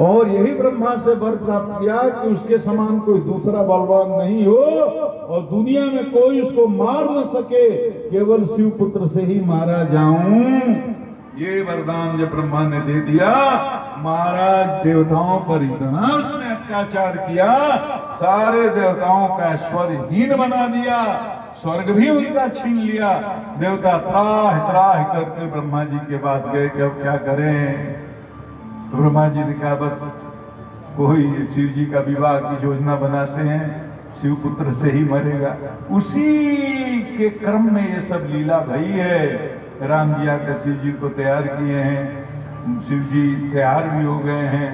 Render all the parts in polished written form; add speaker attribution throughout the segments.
Speaker 1: और यही ब्रह्मा से वर प्राप्त किया कि उसके समान कोई दूसरा बलवान नहीं हो और दुनिया में कोई उसको मार न सके, केवल शिव पुत्र से ही मारा जाऊं। ये वरदान जब ब्रह्मा ने दे दिया, महाराज देवताओं पर इतना उसने अत्याचार किया, सारे देवताओं का ऐश्वर्यहीन बना दिया, स्वर्ग भी उनका छीन लिया। देवता त्राह त्राह करके ब्रह्मा जी के पास गए कि अब क्या करें। तो ब्रह्मा जी ने कहा बस कोई शिव जी का विवाह की योजना बनाते हैं, शिव पुत्र से ही मरेगा। उसी के क्रम में ये सब लीला भई है। राम जी आकर शिव जी को तैयार किए हैं, शिव जी तैयार भी हो गए हैं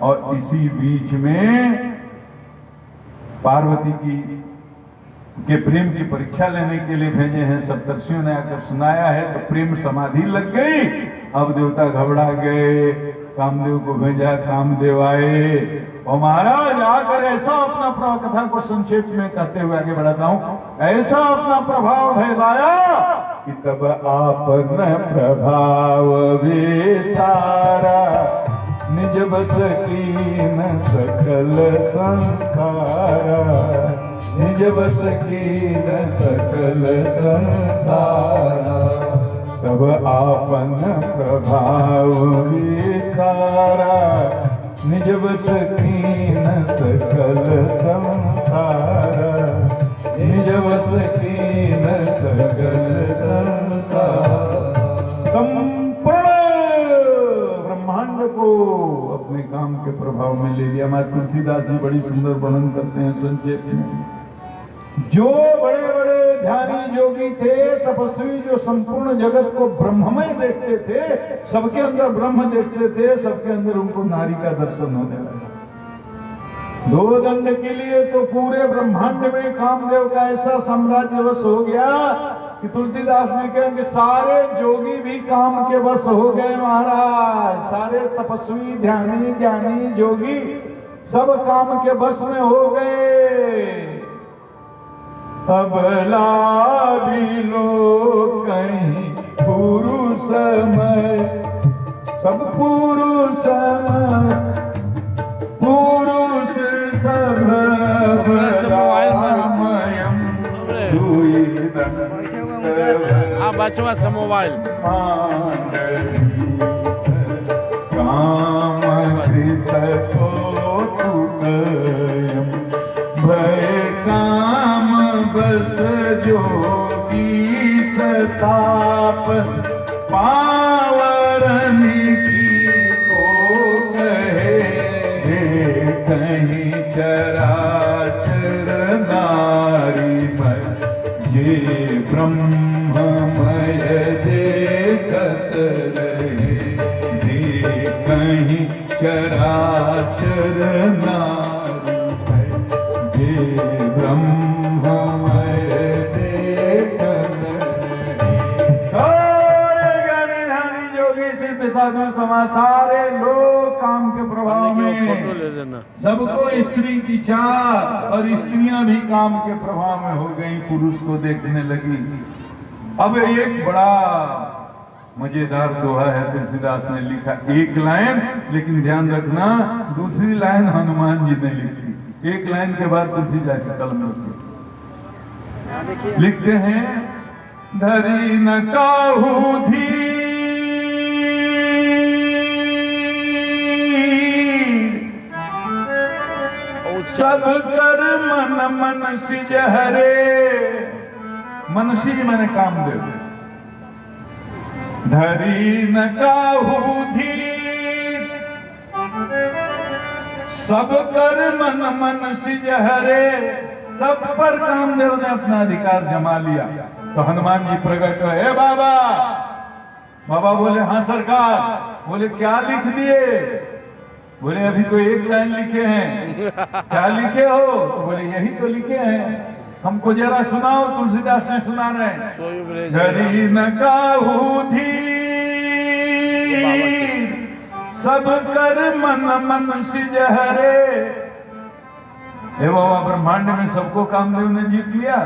Speaker 1: और इसी बीच में पार्वती के प्रेम की परीक्षा लेने के लिए भेजे हैं। सप्तर्षियों ने आकर सुनाया है तो प्रेम समाधि लग गई। अब देवता घबरा गए, कामदेव को भेजा, कामदेव आए और महाराज आकर ऐसा अपना कथा को संक्षेप में कहते हुए आगे बढ़ाता हूं, ऐसा अपना प्रभाव फैलाया कि तब आपन प्रभाव विस्तारा, निज बस कीन सकल संसारा, निज बस कीन सकल संसारा। तब आपन प्रभाव विस्तारा, निज बस कीन सकल संसारा, निज बस कीन सकल संसारा। संपूर्ण ब्रह्मांड को अपने काम के प्रभाव में ले लिया। हमारे तुलसीदास जी बड़ी सुंदर वर्णन करते हैं संक्षेप में। जो बड़े बड़े ध्यानी योगी थे, तपस्वी, जो संपूर्ण जगत को ब्रह्ममय देखते थे, सबके अंदर ब्रह्म देखते थे, सबके अंदर उनको नारी का दर्शन होने लगा। दो दंड के लिए तो पूरे ब्रह्मांड में कामदेव का ऐसा साम्राज्य वश हो गया कि तुलसीदास ने कहा कि सारे जोगी भी काम के वश हो गए महाराज। सारे तपस्वी, ध्यानी, ज्ञानी, जोगी सब काम के वश में हो गए। अब लाभी लोग कहीं पुरुषमय, सब पुरुषमय, पुरुष सब रामयम दुई
Speaker 2: आप बचवा से मोबाइल
Speaker 1: काम कृत भय काम बस जोगी सताप, पावरन की को कहे कहीं चराचर नारी मय, ये ब्रह्ममय देखत रहे, कहीं चराचर नारी मय, ये ब्रह्ममय देखत रहे। सारे ज्ञानी ध्यानी योगी सिद्ध साधु समाज, सारे लोग काम के प्रभाव में,
Speaker 2: फोटो ले देना।
Speaker 1: सबको स्त्री की चाह और स्त्रियां भी काम के प्रभाव में हो गई, पुरुष को देखने लगी। अब एक बड़ा मजेदार दोहा है, तुलसीदास ने लिखा, एक लाइन, लेकिन ध्यान रखना दूसरी लाइन हनुमान जी ने लिखी। एक लाइन के बाद तुलसीदास की कलम होती, लिखते हैं, धरी न काहू धी सब कर मन मनसी हरे। मनसी मैंने कामदेव। धरी न काहू धीर सब कर मन मनसी हरे। सब पर कामदेव ने अपना अधिकार जमा लिया। तो हनुमान जी प्रकट हुए, हे बाबा। बाबा बोले, हाँ सरकार। बोले, क्या लिख दिए? बोले, अभी तो एक लाइन लिखे हैं। क्या लिखे हो? तो बोले, यही तो लिखे हैं, हमको जरा सुनाओ। तुलसीदास ने सुना रहे, धरी न काहू धीर सब कर मन मन सिजहरे। हे बाबा, ब्रह्मांड में सबको कामदेव ने जीत लिया।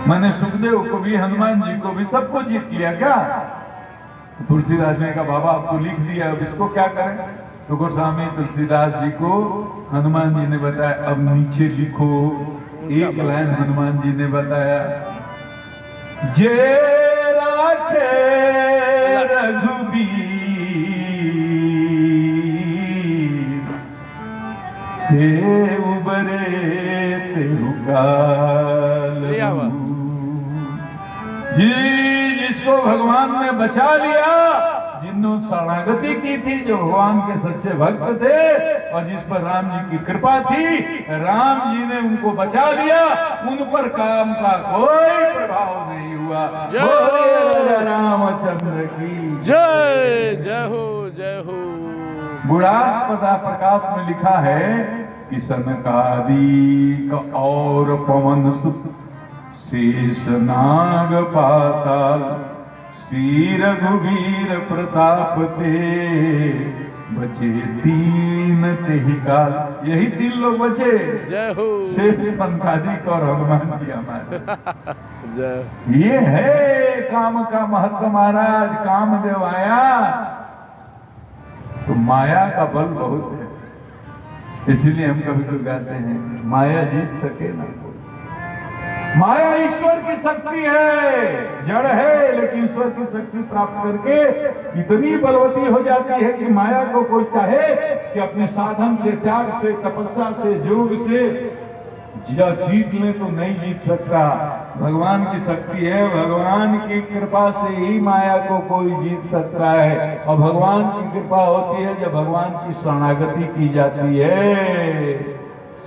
Speaker 1: मैंने सुखदेव को भी, हनुमान जी को भी, सबको जीत लिया क्या? तुलसीदास ने कहा बाबा अब तो लिख दिया, अब इसको क्या करें? तो गोस्वामी तुलसीदास जी को हनुमान जी ने बताया अब नीचे लिखो। एक लाइन हनुमान जी ने बताया, जे राखे रघुबीर ते उबरे तेरु काल। जी जिसको भगवान ने बचा लिया, जिन्होंने शरणागति की थी, जो भगवान के सच्चे भक्त थे और जिस पर राम जी की कृपा थी, राम जी ने उनको बचा लिया, उन पर काम का कोई प्रभाव नहीं हुआ। जय रामचंद्र की
Speaker 2: जय। जय हो जय हो।
Speaker 1: बुढ़ान पदा प्रकाश में लिखा है कि सनकादिक और पवन सुत शेष नाग पाताल श्री रघुवीर प्रताप ते बचे दीन तेहि काल। यही 3 लोग बचे।
Speaker 2: जय हो।
Speaker 1: शेष सनकादिक और हनुमान जी हमारे।
Speaker 2: जय।
Speaker 1: ये है काम का महत्व महाराज। कामदेव आया तो माया का बल बहुत है, इसीलिए हम कभी कभी गाते हैं माया जीत सके ना कोई। माया ईश्वर की शक्ति है, जड़ है, लेकिन ईश्वर की शक्ति प्राप्त करके इतनी बलवती हो जाती है कि माया को कोई चाहे कि अपने साधन से, त्याग से, तपस्या से, योग से जीत ले तो नहीं जीत सकता। भगवान की शक्ति है, भगवान की कृपा से ही माया को कोई जीत सकता है। और भगवान की कृपा होती है जब भगवान की शरणागति की जाती है।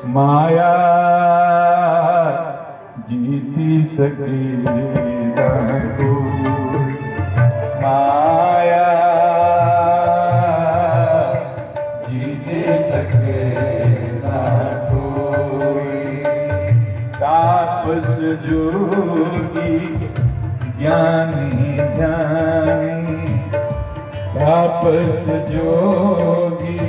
Speaker 1: माया जीती सके ना कोई, माया जीती सके ना कोई। तापस जोगी ज्ञानी ध्यानी, तापस जोगी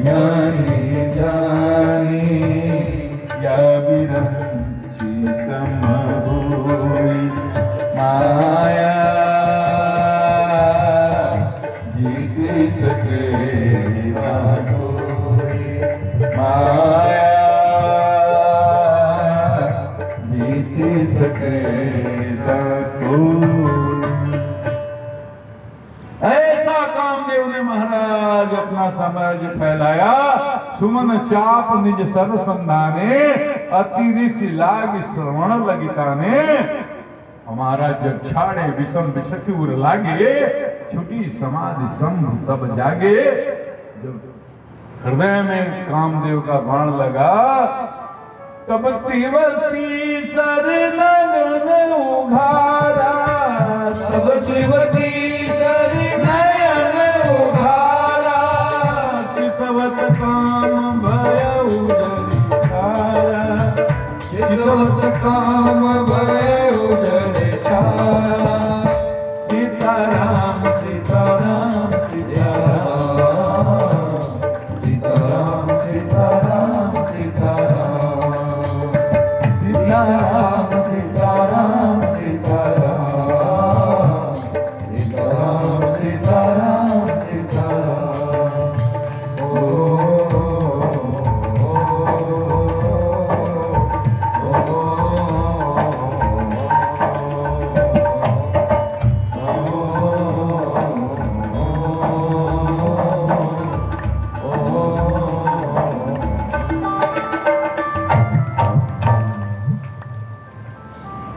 Speaker 1: ज्ञानी ध्यानी, या विरंची सम होई। माया जीत सके ना कोई, माया जीत सके ना कोई। ऐसा कामदेव ने महाराज अपना साम्राज्य फैलाया। सुमन चाप निज सर्व संधाने, अति ऋषि लाग श्रवण लगिताने। हमारा जब छाड़े विषम विषकुर लागे, छुटी समाधि संभ तब जागे। जब हृदय में कामदेव का बाण लगा, तब तिवती सर नयन उघारा, तब शिवती सर नयन उघारा। चितवत काम भयउ जरि छाया, चितवत काम भयउ जरि छाया। सीताराम सीताराम सीताराम, सीताराम सीताराम सीताराम, सीताराम सीताराम सीताराम, सीताराम सीताराम सीताराम।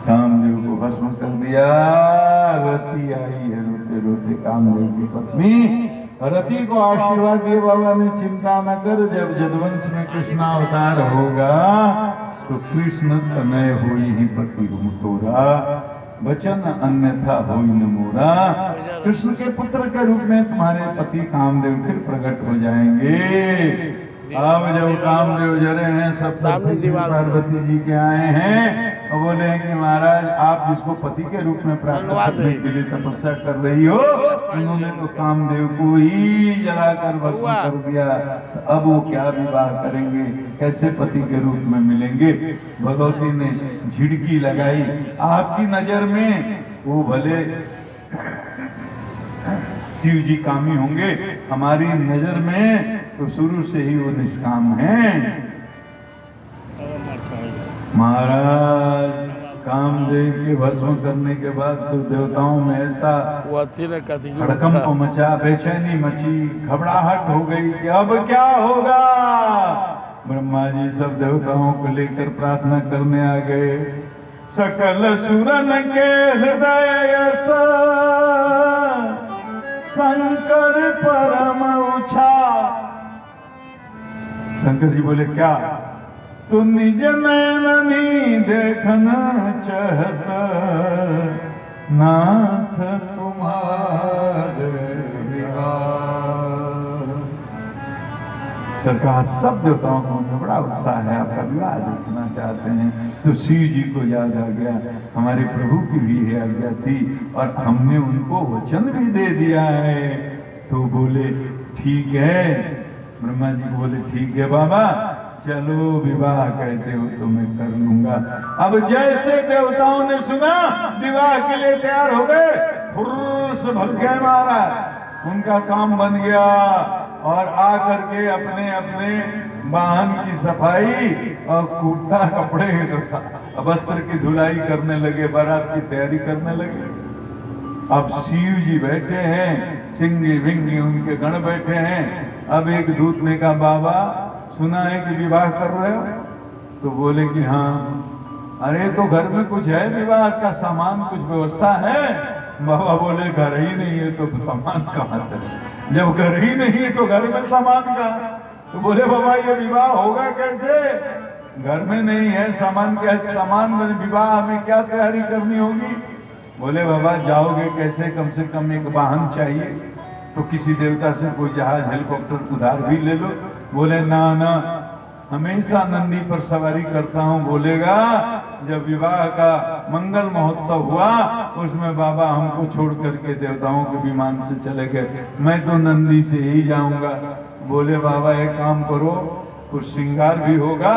Speaker 1: कामदेव को भस्म कर दिया। रति आई है रोते रोते कामदेव की पत्नी। रति को आशीर्वाद दिए बाबा ने, चिंता न कर, जब यदुवंश में कृष्णावतार होगा तो कृष्ण तनय होई ही पति हूँ तोरा, वचन अन्यथा होई न मोरा। कृष्ण के पुत्र के रूप में तुम्हारे पति कामदेव फिर प्रकट हो जाएंगे। अब जब कामदेव जरे हैं, सब पार्वती जी के आए हैं और बोले हैं कि महाराज आप जिसको पति के रूप में प्राप्त करने के लिए तपस्या कर रही हो, उन्होंने तो कामदेव को ही जलाकर भस्म कर दिया। तो अब वो क्या विवाह करेंगे, कैसे पति के रूप में मिलेंगे? भगवती ने झिड़की लगाई, आपकी नजर में वो भले शिव जी कामी होंगे हमारी नजर में तो शुरू से ही वो निष्काम हैं। महाराज कामदेव के भस्म करने के बाद तो देवताओं में ऐसा हड़कंप मचा, बेचैनी मची, घबराहट हो गई कि अब क्या होगा। ब्रह्मा जी सब देवताओं को लेकर प्रार्थना करने आ गए। सकल सुरन के हृदय सा शंकर परम उछा। शंकर जी बोले क्या? तो निज नैननी देखना चाहत नाथ तुम्हारे विवाह। सरकार सब देवताओं को बड़ा उत्साह है, आपका विवाह देखना चाहते हैं। तो शिव जी को याद आ गया हमारे प्रभु की भी है आज्ञा थी और हमने उनको वचन भी दे दिया है। तो बोले ठीक है। ब्रह्मा जी को बोले ठीक है बाबा, चलो विवाह कहते हो तो मैं कर लूंगा। अब जैसे देवताओं ने सुना विवाह के लिए तैयार हो गए, फुर्र से भग गए महाराज। उनका काम बन गया और आकर के अपने अपने वाहन की सफाई और कुर्ता कपड़े वस्त्र की धुलाई करने लगे, बारात की तैयारी करने लगे। अब शिव जी बैठे हैं, सिंगी विंगी उनके गण बैठे हैं। अब एक दूत ने कहा बाबा सुना है कि विवाह कर रहे हो? तो बोले कि हाँ। अरे तो घर में कुछ है विवाह का सामान, कुछ व्यवस्था है? बाबा बोले घर ही नहीं है तो सामान कहाँ से? जब घर ही नहीं है तो घर में सामान कहाँ? तो बोले बाबा ये विवाह होगा कैसे? घर में नहीं है सामान, क्या सामान में विवाह में क्या तैयारी करनी होगी? बोले बाबा जाओगे कैसे? कम से कम एक वाहन चाहिए, तो किसी देवता से कोई जहाज हेलीकॉप्टर उधार भी ले लो। बोले ना ना हमेशा नंदी पर सवारी करता हूँ। बोलेगा जब विवाह का मंगल महोत्सव हुआ उसमें बाबा हमको छोड़ करके देवताओं के विमान से चले गए, मैं तो नंदी से ही जाऊंगा। बोले बाबा एक काम करो, कुछ श्रृंगार भी होगा।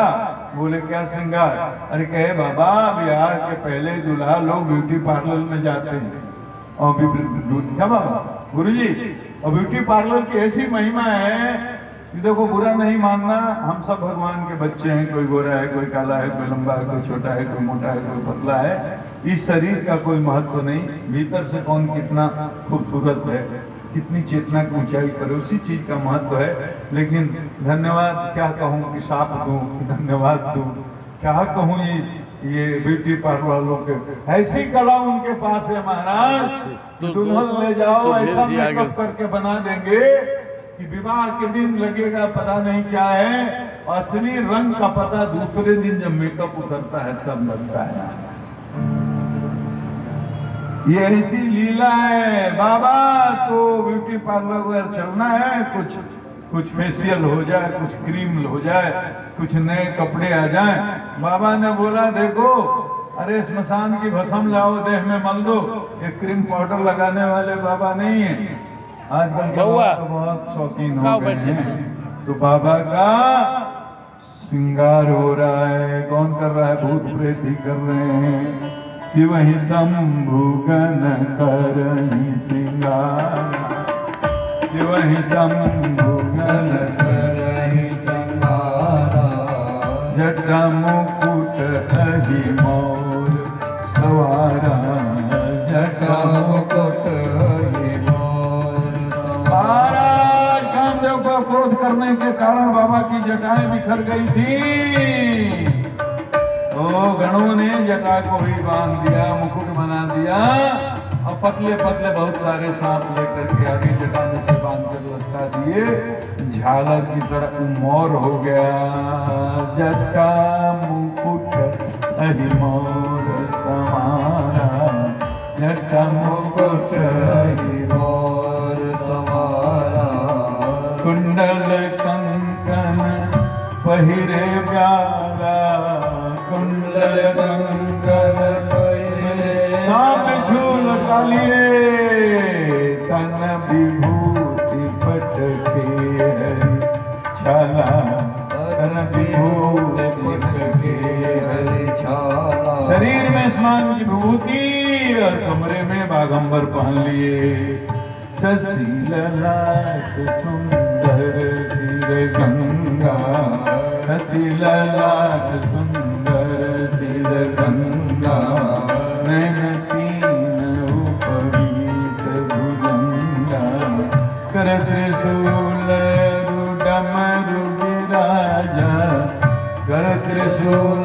Speaker 1: बोले क्या श्रृंगार? अरे कहे बाबा बिहार के पहले दूल्हा लोग ब्यूटी पार्लर में जाते हैं और क्या बाबा गुरुजी, और ब्यूटी पार्लर की ऐसी महिमा है कि देखो बुरा नहीं मानना, हम सब भगवान के बच्चे हैं, कोई गोरा है, कोई काला है, कोई लंबा है, कोई छोटा है, कोई मोटा है, कोई पतला है। इस शरीर का कोई महत्व नहीं, भीतर से कौन कितना खूबसूरत है, कितनी चेतना की ऊंचाई पर, उसी चीज का महत्व है। लेकिन धन्यवाद क्या कहूँ कि साप दूं, धन्यवाद दूं, क्या कहूँ ये ब्यूटी पार्लर वालों के ऐसी कला उनके पास है महाराज। दुल्हन ले जाओ ऐसा मेकअप करके बना देंगे कि विवाह के दिन लगेगा पता नहीं क्या है, असली रंग का पता दूसरे दिन जब मेकअप उतरता है तब लगता है। ये ऐसी लीला है बाबा। तो ब्यूटी पार्लर वगैरह चलना है, कुछ फेशियल हो जाए, कुछ क्रीम हो जाए, कुछ नए कपड़े आ जाए। बाबा ने बोला देखो अरे स्मशान की भस्म लाओ देह में मल दो, ये क्रीम पाउडर लगाने वाले बाबा नहीं है। आजकल के लोग तो बहुत शौकीन हो गए हैं। तो बाबा का श्रृंगार हो रहा है, कौन कर रहा है? भूत प्रेत ही कर रहे हैं। शिव ही शंभु गण करहि श्रृंगार, शिव ही शंभु गण करहि श्रृंगार, जटा मुकुट अहि मोर सवारा, जटा मुकुट अहि मोर सवारा। कामदेव को क्रोध करने के कारण बाबा की जटाएं बिखर गई थी। तो गणों ने जटा को भी बांध दिया, मुकुट बना दिया और पतले पतले बहुत सारे सांप लेकर के आगे जटा में से बांध कर लटका दिए। झालर की तरह मोर हो गया। जटा मुकुट अहि मोर समारा, जटा मुकुट अहि मोर समारा, कुंडल कंकन पहिरे प्यारा, कुंडल कंकन पहिरे सांप झूल कालिए, तन विभूति पटके हरि छाला, तन विभूति पटके हरि छाला। शरीर में स्नान की विभूति और कमरे में बागंबर पहन लिए। शशिललाट सुंदर सिर गंगा, शशिललाट सुंदर सिर गंगा, नैन तीन उपवीत भुजंगा, कर त्रिशूल डमरु विराजा, कर त्रिशूल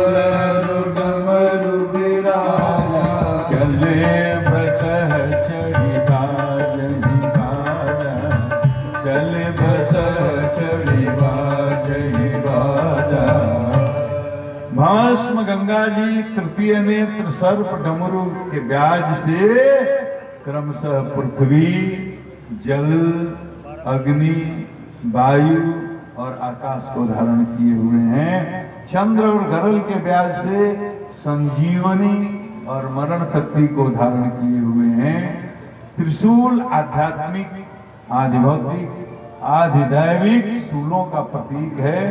Speaker 1: डमरु विराजा, चले बसह चढ़ी बाजहि बाजा, चले बसह चढ़ी बाजहि बाजा। भस्म गंगा जी तृतीय नेत्र सर्प डमरू के ब्याज से क्रमशः पृथ्वी, जल, अग्नि, वायु और आकाश को धारण किए हुए हैं। चंद्र और गरल के ब्याज से संजीवनी और मरण शक्ति को धारण किए हुए हैं। त्रिशूल आध्यात्मिक, आधिभौतिक, आधिदैविक शूलों का प्रतीक है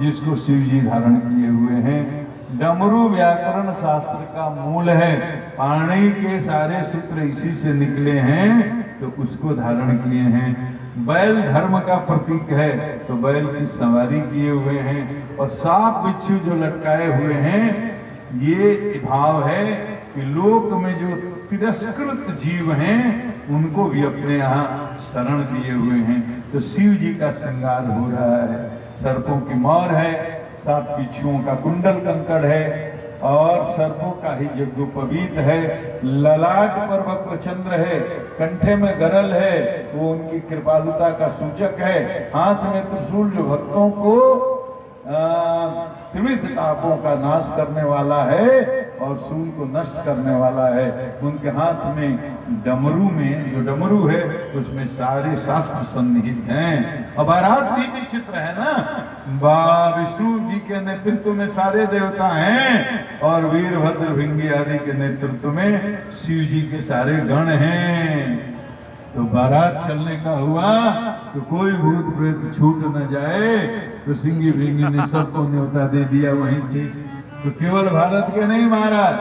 Speaker 1: जिसको शिव जी धारण किए हुए हैं। डमरू व्याकरण शास्त्र का मूल है, पाणि के सारे सूत्र इसी से निकले हैं, तो उसको धारण किए हैं। बैल धर्म का प्रतीक है, तो बैल की सवारी किए हुए हैं। और सांप बिच्छू जो लटकाए हुए हैं, ये भाव है कि लोक में जो तिरस्कृत जीव हैं उनको भी अपने यहाँ शरण दिए हुए हैं। तो शिव जी का श्रृंगार हो रहा है। सर्पों की मौर है, सांप बिच्छुओं का कुंडल कंकड़ है और सर्पों का ही यज्ञोपवीत है। ललाट पर वक्र चंद्र है, कंठे में गरल है, वो उनकी कृपालुता का सूचक है। हाथ में त्रिशूल जो भक्तों को त्रिविध तापों का नाश करने वाला है और शूल को नष्ट करने वाला है। उनके हाथ में डमरू में जो डमरू है उसमें सारे शास्त्र सन्निहित हैं। और बारात भी विचित्र है ना, विष्णु जी के नेतृत्व में सारे देवता हैं और वीरभद्र भृंगी आदि के नेतृत्व में शिव जी के सारे गण हैं। तो बारात चलने का हुआ तो कोई भूत प्रेत छूट न जाए, तो सिंगी भृंगी ने सबको न्योता दे दिया वहीं से। तो केवल भारत के नहीं महाराज,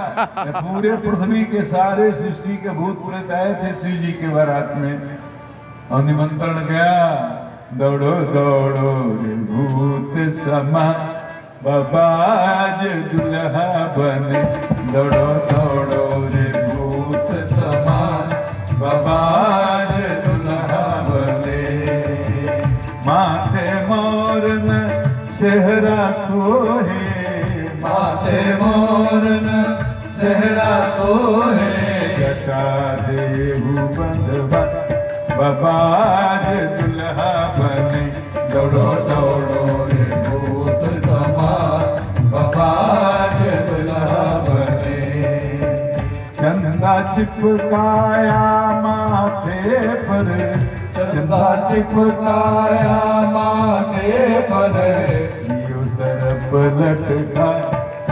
Speaker 1: पूरे पृथ्वी के सारे सृष्टि के भूत प्रेत आए थे शिव जी के बारात में। और निमंत्रण गया, दौड़ो दौड़ो रे भूत समा, बाबाज दुल्हा बने, दौड़ो दौड़ो रे भूत समा, बाबाज दुल्हा बने। माथे मोरन सेहरा सोहे, माथे मोरन सेहरा सोहे, जटा देहु बंधवा, बाबाज दुल्हा बने, दौड़ो दौड़ो रे भूत समाज, बाबाज दुल्हा बने। चंदा चिपकाया माथे पर, चंदा चिपकाया माथे पर, यो सरप लटका,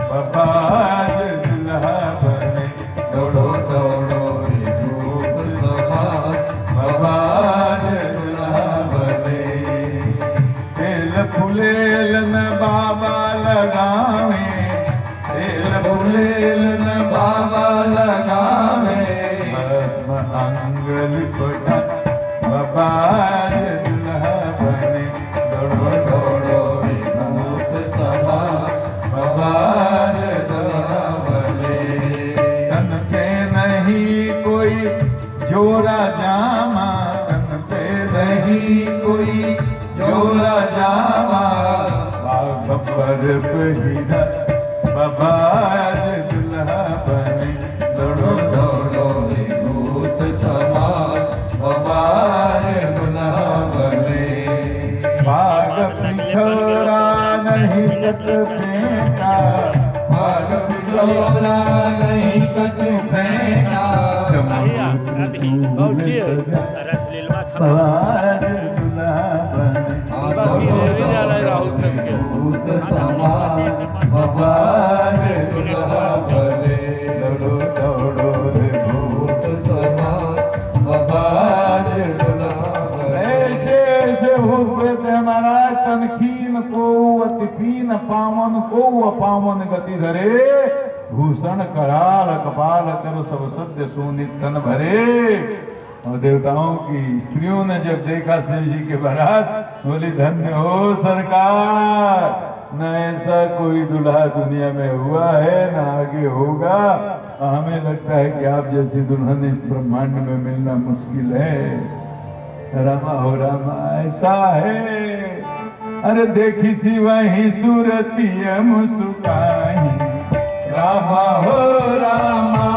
Speaker 1: बाबाज दुल्हा बने, दौड़ो दौड़ो रे भूत समाज, बाबाज दुल्हा बने। तेल फुलेल न बाबा लगावे, तेल फुलेल न बाबा लगावे, भस्म अंग लिपटा, बाबाज दुल्हा बने, दौड़ो दौड़ो रे भूत समाज, बाबाज दुल्हा बने। तन पे नहीं कोई जोरा जामा, तन पे नहीं कोई जोरा जामा, बाघ पर पहिरा, बाबाज दुल्हा बने, दौड़ो दौड़ो रे भूत समाज, बाबाज दुल्हा बने। बाघ पिछोरा नहीं कट फेंका, बाघ पिछोरा नहीं कट फेंका, बाबाज दुल्हा बने,
Speaker 2: राहुल सबके
Speaker 1: भूत समाज, बाबाज दुल्हा बने, दौड़ो दौड़ो रे भूत समाज, बाबाज दुल्हा बने। ऐसे ऐसे भूत प्रेत महाराज तनखीन को अति पीन, पावन को अपावन गति धरे, भूषण कराल कपाल कर सब सत्य सोनित तन भरे। और देवताओं की स्त्रियों ने जब देखा शिव जी के बारात, बोली धन्य हो सरकार, न ऐसा कोई दूल्हा दुनिया में हुआ है न आगे होगा। हमें लगता है कि आप जैसी दुल्हन इस ब्रह्मांड में मिलना मुश्किल है। रामा हो रामा ऐसा है। अरे देखी सी वही सूरती मुस्काई, रामा हो रामा,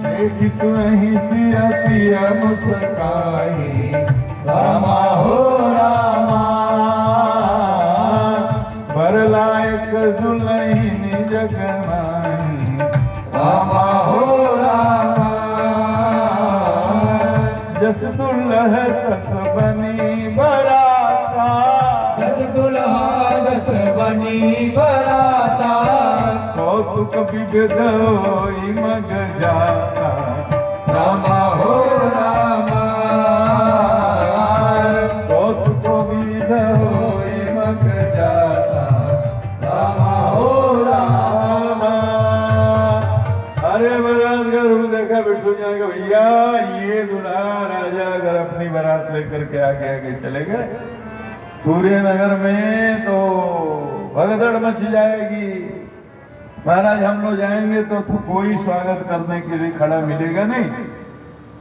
Speaker 1: देखी सी वही सूरती मुस्काई, रामा हो रामा, बरलायक दुल्हन जगमाई, रामा हो रामा, जस दुल्ह तस बनी बराता,
Speaker 3: जस दुल्हा जस बनी बराता,
Speaker 1: कौतुक विविध होई मग जाता,
Speaker 3: रामा हो रामा,
Speaker 1: कौतुक विविध होई मग जाता,
Speaker 3: रामा हो रामा।
Speaker 1: अरे बरात का रूप देखा विष्णु जी ने, भैया ये दूल्हा राजा अगर अपनी बारात लेकर के आगे आगे चले गए पूरे नगर में तो भगदड़ मच जाएगी। महाराज हम लोग जाएंगे तो कोई स्वागत करने के लिए खड़ा मिलेगा नहीं,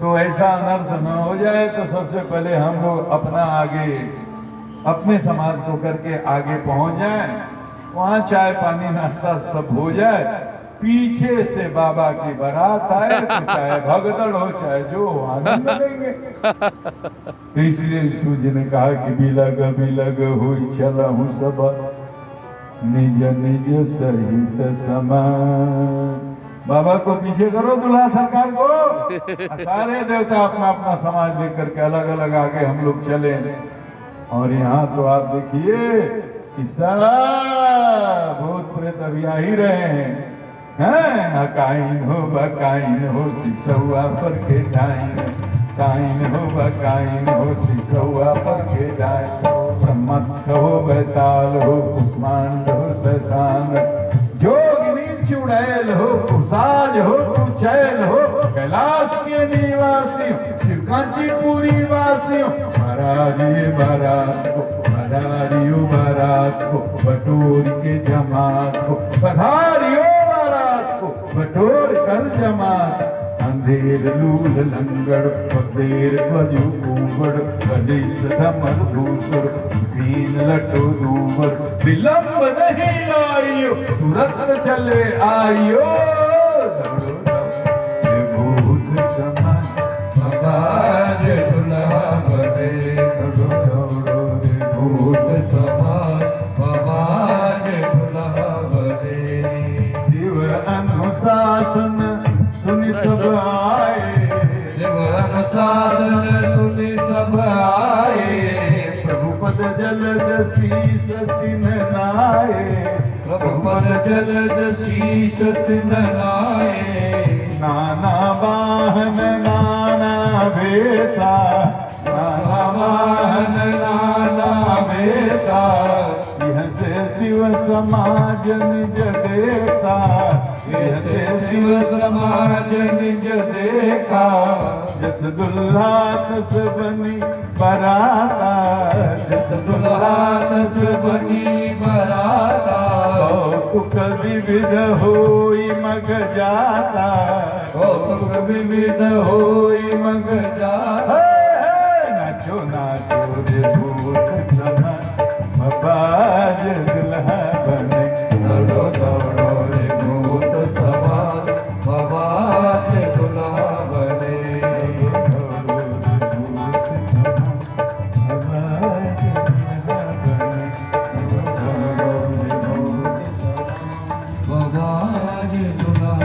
Speaker 1: तो ऐसा अनर्थ न हो जाए तो सबसे पहले हम लोग अपना आगे अपने समाज को करके आगे पहुंच जाए, वहां चाय पानी नाश्ता सब हो जाए, पीछे से बाबा की बारात आए तो चाहे भगदड़ हो चाहे जो हो, आनंद लेंगे। तो इसलिए विष्णु जी ने कहा कि बिलग हुई चला हूँ सब निज निज सहित समान। बाबा को पीछे करो दुल्हा सरकार को, सारे देवता अपना अपना समाज लेकर के अलग अलग आगे हम लोग चले। और यहाँ तो आप देखिए कि सारा भूत प्रेत अभी आ ही रहे हैं। काइन हो बकाइन हो सिसौआ पर के डाइन, काइन हो बकाइन हो सिसौआ पर के डाइन, ब्रह्मत्थ हो बैताल हो कुष्मांड हो शैतान, जोगिनी चुड़ैल हो कुसाज हो कुचैल हो, कैलाश के निवासी शिव कांचीपुरी वासी, महाराजी बारात को पधारियो बारात को बटोर के जमात को, पधारियो बारात को बटोर कर जमात, अंधेर लूल लंगड़ पगेर बजू कुंबड़, गणेश धमर धूसर दीन लटो दूबर, विलंब नहीं आइयो तुरंत चले आइयो, भूत समान
Speaker 3: समाज दुल्हा बने, भूत समाज समाज दुल्हा बने,
Speaker 1: शिव अनुशासन सुनि सब आए,
Speaker 3: शिव अनुशासन सुनि सब आए,
Speaker 1: प्रभुपद जलद शीस तिन नाये,
Speaker 3: प्रभुपद जलद शीस तिन नाये,
Speaker 1: नाना वाहन नाना भेषा,
Speaker 3: नाना वाहन नाना भेषा,
Speaker 1: यह से शिव समाज निज देखा,
Speaker 3: यह से शिव समाज निज देखा,
Speaker 1: जस दुल्हा तस बनी बराता,
Speaker 3: जस दुल्हा तस बनी बराता,
Speaker 1: कौतुक विविध होई मग जाता,
Speaker 3: कौतुक विविध होई मग जाता,
Speaker 1: नाचो नाचो रे भूत समान, बाज दुल्हा बने,
Speaker 3: दौड़ो दौड़ो रे भूत सवार, बाज दुल्हा बने, बाज दुल्हा।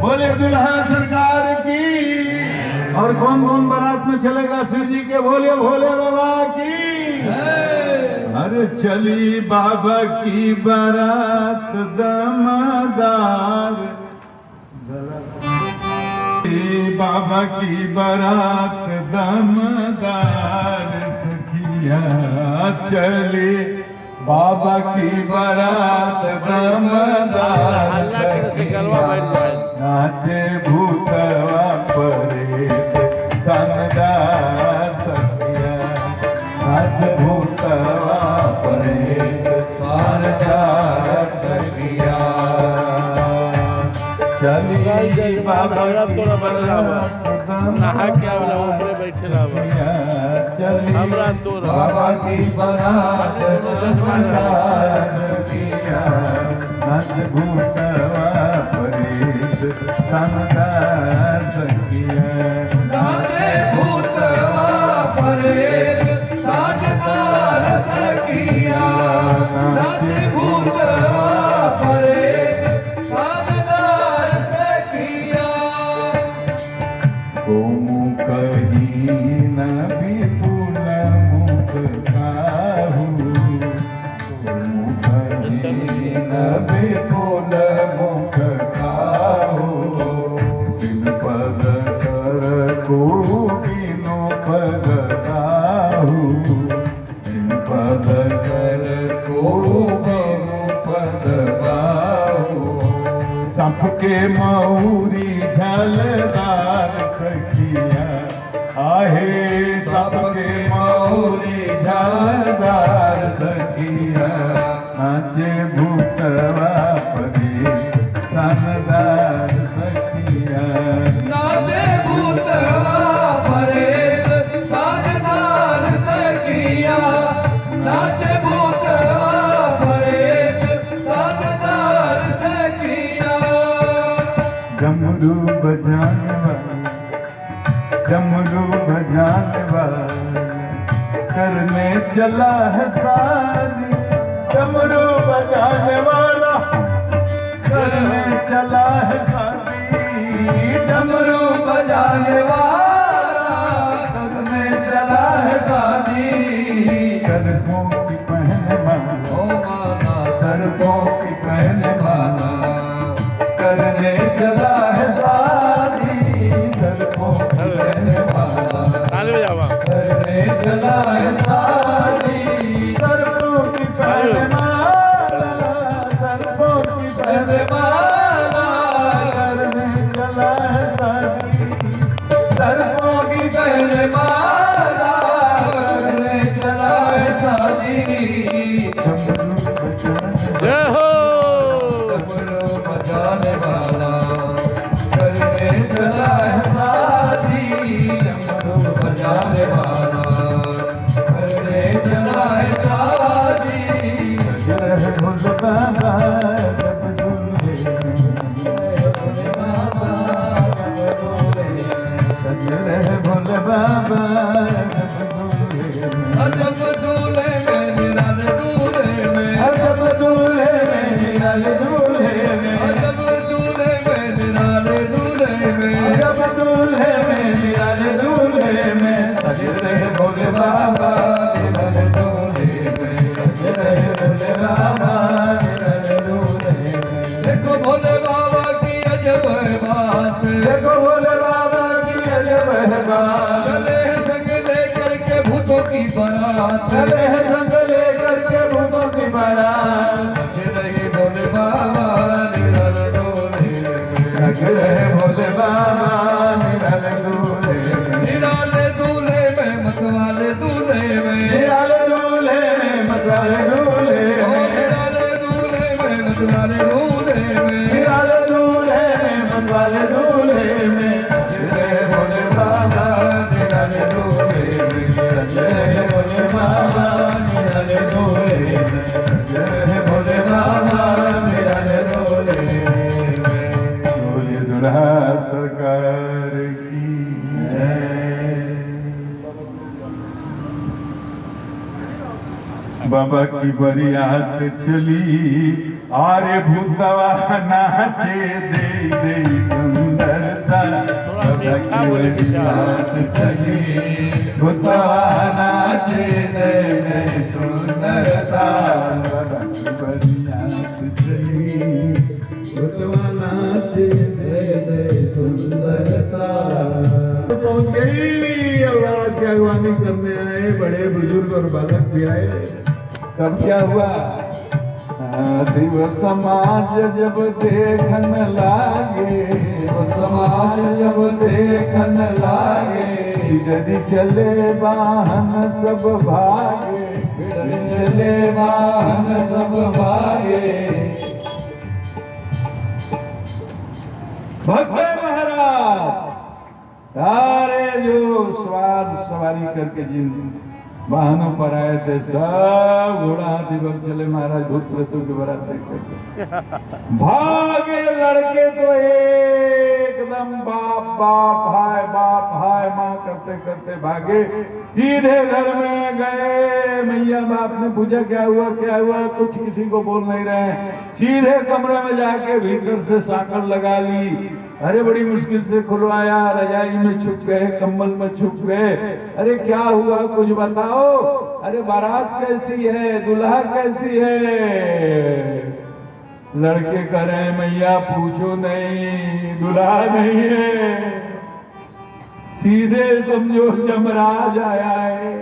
Speaker 1: बोले दुल्हा सरकार की। और कौन कौन बारात में चलेगा शिव जी के, बोले भोले बाबा की। अरे चली बाबा की बारात दमदार, बाबा की बारात दमदार, सखिया चले बाबा की बारात दमदार,
Speaker 2: हल्ला करने से गलवा बैठ जाए।
Speaker 1: नाचे भूतवा पर नाच भूतवा परेत
Speaker 3: सारदार सखिया
Speaker 1: चली
Speaker 2: हमरा तोरा बदलावा नहा के आवला ऊपर बैठे रहा
Speaker 1: चली
Speaker 2: हमरा तोरा
Speaker 3: बाबा की बारात सारदार सखिया
Speaker 1: नाच भूतवा परेत शानदार सखिया
Speaker 3: नाचे भूतवा परेत सारदार सखिया नाचे भूतवा परेत सारदार सखिया
Speaker 1: मुख हीन विपुल मुख काहू मुख हीन विपुल मुख काहू बिन पद कर को बिनु पद काहू बिन पद कर को बिनु पद काहू सबके मऊरी झलदार सखिया आहे सबके मऊरी झलदार सखिया नाचे भूतवा परे शानदार सखिया
Speaker 3: नाचे भूतवा परेत सारदार सखिया नाचे भूतवा परेत सारदार सखिया
Speaker 1: डमरू बजाने वाली डमरू बजाने वाली करने चला है शादी डमरू बजाने वाला करने चला है शादी
Speaker 3: डमरू बजाने वाला करने चला है शादी
Speaker 1: सरकों की पहने वाला
Speaker 3: ओ माना
Speaker 1: सरकों की पहने वाला
Speaker 3: करने चला है शादी
Speaker 1: सरकों की पहने वाला
Speaker 2: ताली बजावा
Speaker 3: करने चला है शादी
Speaker 1: सरकों की पहने वाला सरकों की पहने
Speaker 3: वाला
Speaker 1: करने चला है शादी
Speaker 3: सरकों की पहले माला करने चला है शादी
Speaker 2: जय हो
Speaker 3: डमरू बजाने वाला करने चला है शादी डमरू बजाने वाला करने चला है शादी
Speaker 1: जय भोले बाबा जब दुल्हे
Speaker 3: बाबा जब डोले
Speaker 1: जय भोले बाबा जब दुल्हे
Speaker 3: जब दूल्हे में निराल दूल्हे में
Speaker 1: जब दूल्हे में निराल दूल्हे में
Speaker 3: जब दूल्हे में निराल दूल्हे में
Speaker 1: जब दूल्हे में निराल दूल्हे में सज रहे भोले बाबा निराल दूल्हे में सज रहे भोले बाबा निराल दूल्हे में
Speaker 3: देखो भोले बाबा की अजब है बात
Speaker 1: देखो भोले बाबा की अजब है बात
Speaker 3: चले हैं संग लेकर के भूतों की बारात
Speaker 1: चले हैं संग लेकर के भूतों की बारात
Speaker 3: सज रहे भोले बाबा निराल दूल्हे में
Speaker 1: सज रहे भोले बाबा निराल दूल्हे में
Speaker 3: निराल दूल्हे में मतवाले दूल्हे में
Speaker 1: निराल दूल्हे में मतवाले दूल्हे
Speaker 3: ओ
Speaker 1: में
Speaker 3: निराल दूल्हे में मतवाले दूल्हे में
Speaker 1: निराल दूल्हे में मतवाले दूल्हे में जय भोले बाबा निराल दूल्हे में जय भोले बाबा निराल दूल्हे में जय भोले बाबा निराल दूल्हे में बोलिए दुल्हा सरकार की जय। बाबा की बरियात चली आरे भूतवा नाचे दे दे सुंदरता बाबा की बरियात चली भूतवा नाचे दे दे सुंदरता बाबा की बरियात चली भूतवा नाचे दे दे सुंदरता पहुंच गई अल्लाह की अगवानी करने आए बड़े बुजुर्ग और बालक भी आए तब क्या हुआ शिव समाज जब देखन लागे
Speaker 3: शिव समाज जब देखन लागे
Speaker 1: बिडरी चले वाहन सब भागे,
Speaker 3: बिडरी चले वाहन सब भागे।
Speaker 1: भक्त महाराज सारे जो सवारी करके जिन वाहनों पर आए थे सब घोड़ा हाथी पर चले महाराज भूत प्रेतों की बारात देख करके भागे। लड़के तो एकदम बाप हाय माँ करते करते भागे, सीधे घर में गए। मैया बाप ने पूछा क्या हुआ, कुछ किसी को बोल नहीं रहे। सीधे कमरे में जाके भीतर से साकड़ लगा ली। अरे बड़ी मुश्किल से खुलवाया, रजाई में छुप गए, कंबल में छुप गए। अरे क्या हुआ कुछ बताओ। अरे बारात कैसी है, दुल्हा कैसी है। लड़के कह रहे हैं मैया पूछो नहीं, दुल्हा नहीं है, सीधे समझो जमराज आया है।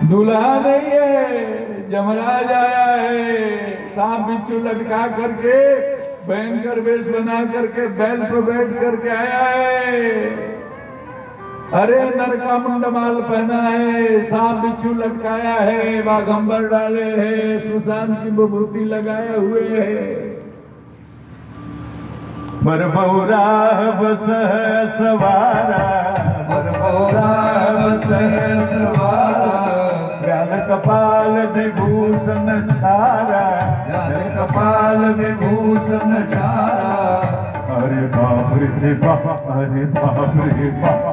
Speaker 1: दुल्हा नहीं है, जमराज आया है। सांप बिच्छू लटका करके भयंकर वेश बना करके बैल पर बैठ करके आया है। अरे नरका मुंडमाल पहना है, सांप बिच्छू लटकाया है, बाघंबर डाले है, सुशांत की विभूति लगाए हुए है। बरबौरा बस है सवारा,
Speaker 3: बरबौरा बस है सवारा।
Speaker 1: ज्ञान कपाल विभूषण छारा,
Speaker 3: ज्ञान कपाल विभूषण छारा।
Speaker 1: अरे बाप रे बाप, अरे बाप रे बाप,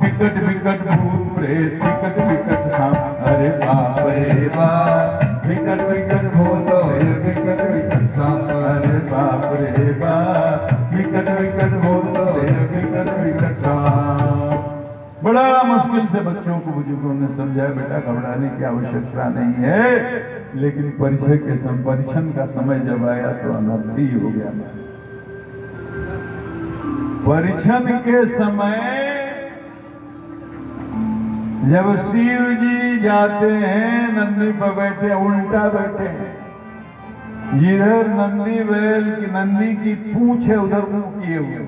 Speaker 1: विकट विकट भूत प्रेत, विकट विकट सांप। अरे बाप रे बाप, विकट विकट भूत प्रेत, विकट विकट सांप। अरे बाप रे बाप, विकट विकट भूत प्रेत, विकट विकट सांप। बड़ा मुश्किल से बच्चों को बुजुर्गों ने समझाया बेटा घबराने की आवश्यकता नहीं है, लेकिन परीक्षण का समय जब आया तो अनर्थ ही हो गया। परीक्षण के समय जब शिव जी जाते हैं नंदी पर बैठे, उल्टा बैठे हैं, जिधर नंदी की पूंछ है उधर मुंह किए हुए,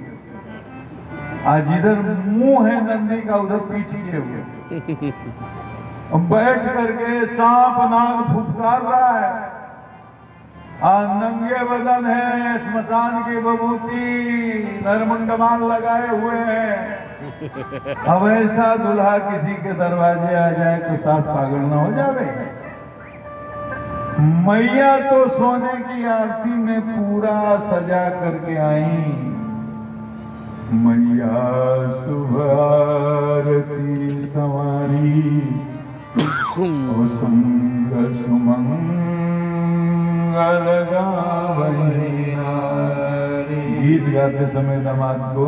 Speaker 1: आज जिधर मुंह है नंदी का उधर पीठ किए हुए। बैठ करके सांप नाग फुफकार रहा है, नंगे बदन है, स्मशान की विभूति नरमुंडमाल लगाए हुए हैं। अब ऐसा दुल्हा किसी के दरवाजे आ जाए तो सास पागल न हो जावे। मैया तो सोने की आरती में पूरा सजा करके आई। मैया सुबह आरती सवारी, ओ संग सुमंगल गावनी नारी। गीत गाते समय दामाद को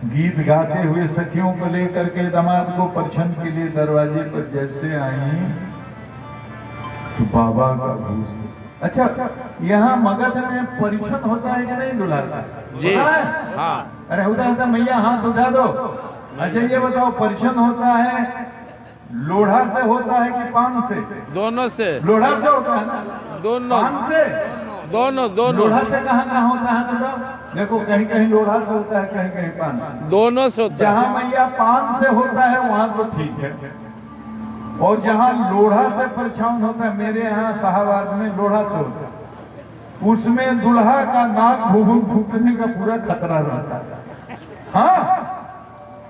Speaker 1: गीत गाते हुए सखियों को लेकर के दामाद को परीक्षण के लिए दरवाजे पर जैसे आई तो बाबा का घूस। अच्छा, यहाँ मगध में परीक्षण होता है कि नहीं दुल्हा का?
Speaker 2: जी हाँ।
Speaker 1: अरे होता है मैया हाथ उठा दो। अच्छा ये बताओ परीक्षण होता है लोढ़ा से होता है कि पान से?
Speaker 2: दोनों से।
Speaker 1: लोढ़ा से होता है ना?
Speaker 2: दोनों।
Speaker 1: पान से?
Speaker 2: दोनों।
Speaker 1: लोढ़ा से कहाँ होता है ना? देखो कहीं कहीं लोढ़ा से होता है, कहीं कहीं पान से।
Speaker 2: दोनों से होता है।
Speaker 1: जहाँ मैया पान से होता है वहाँ तो ठीक है, और जहाँ लोढ़ा से परीक्षण होता है, मेरे यहाँ शाहबाद में लोढ़ा से होता है, उसमें दुल्हा का नाक फूटने का पूरा खतरा रहता है। हाँ,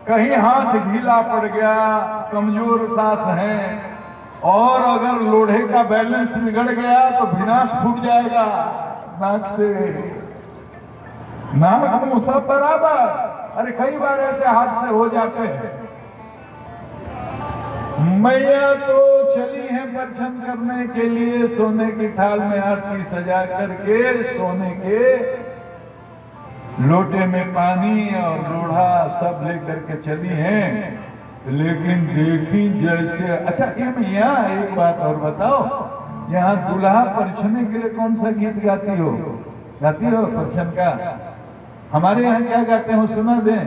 Speaker 1: कहीं हाथ ढीला पड़ गया, कमजोर सांस है, और अगर लोढ़े का बैलेंस बिगड़ गया तो विनाश फूट जाएगा नाक से। नाक मुंह सब बराबर। अरे कई बार ऐसे हाथ से हो जाते हैं। मैया तो चली है परीक्षण करने के लिए, सोने की थाल में आरती सजा करके, सोने के लोटे में पानी और लोढ़ा सब लेकर के चली हैं। लेकिन देखी जैसे, अच्छा ये मैया एक बात और बताओ, यहाँ दुल्हा परीक्षण के लिए कौन सा गीत गाती हो परीक्षण का? हमारे यहाँ क्या गाते हो सुना दें?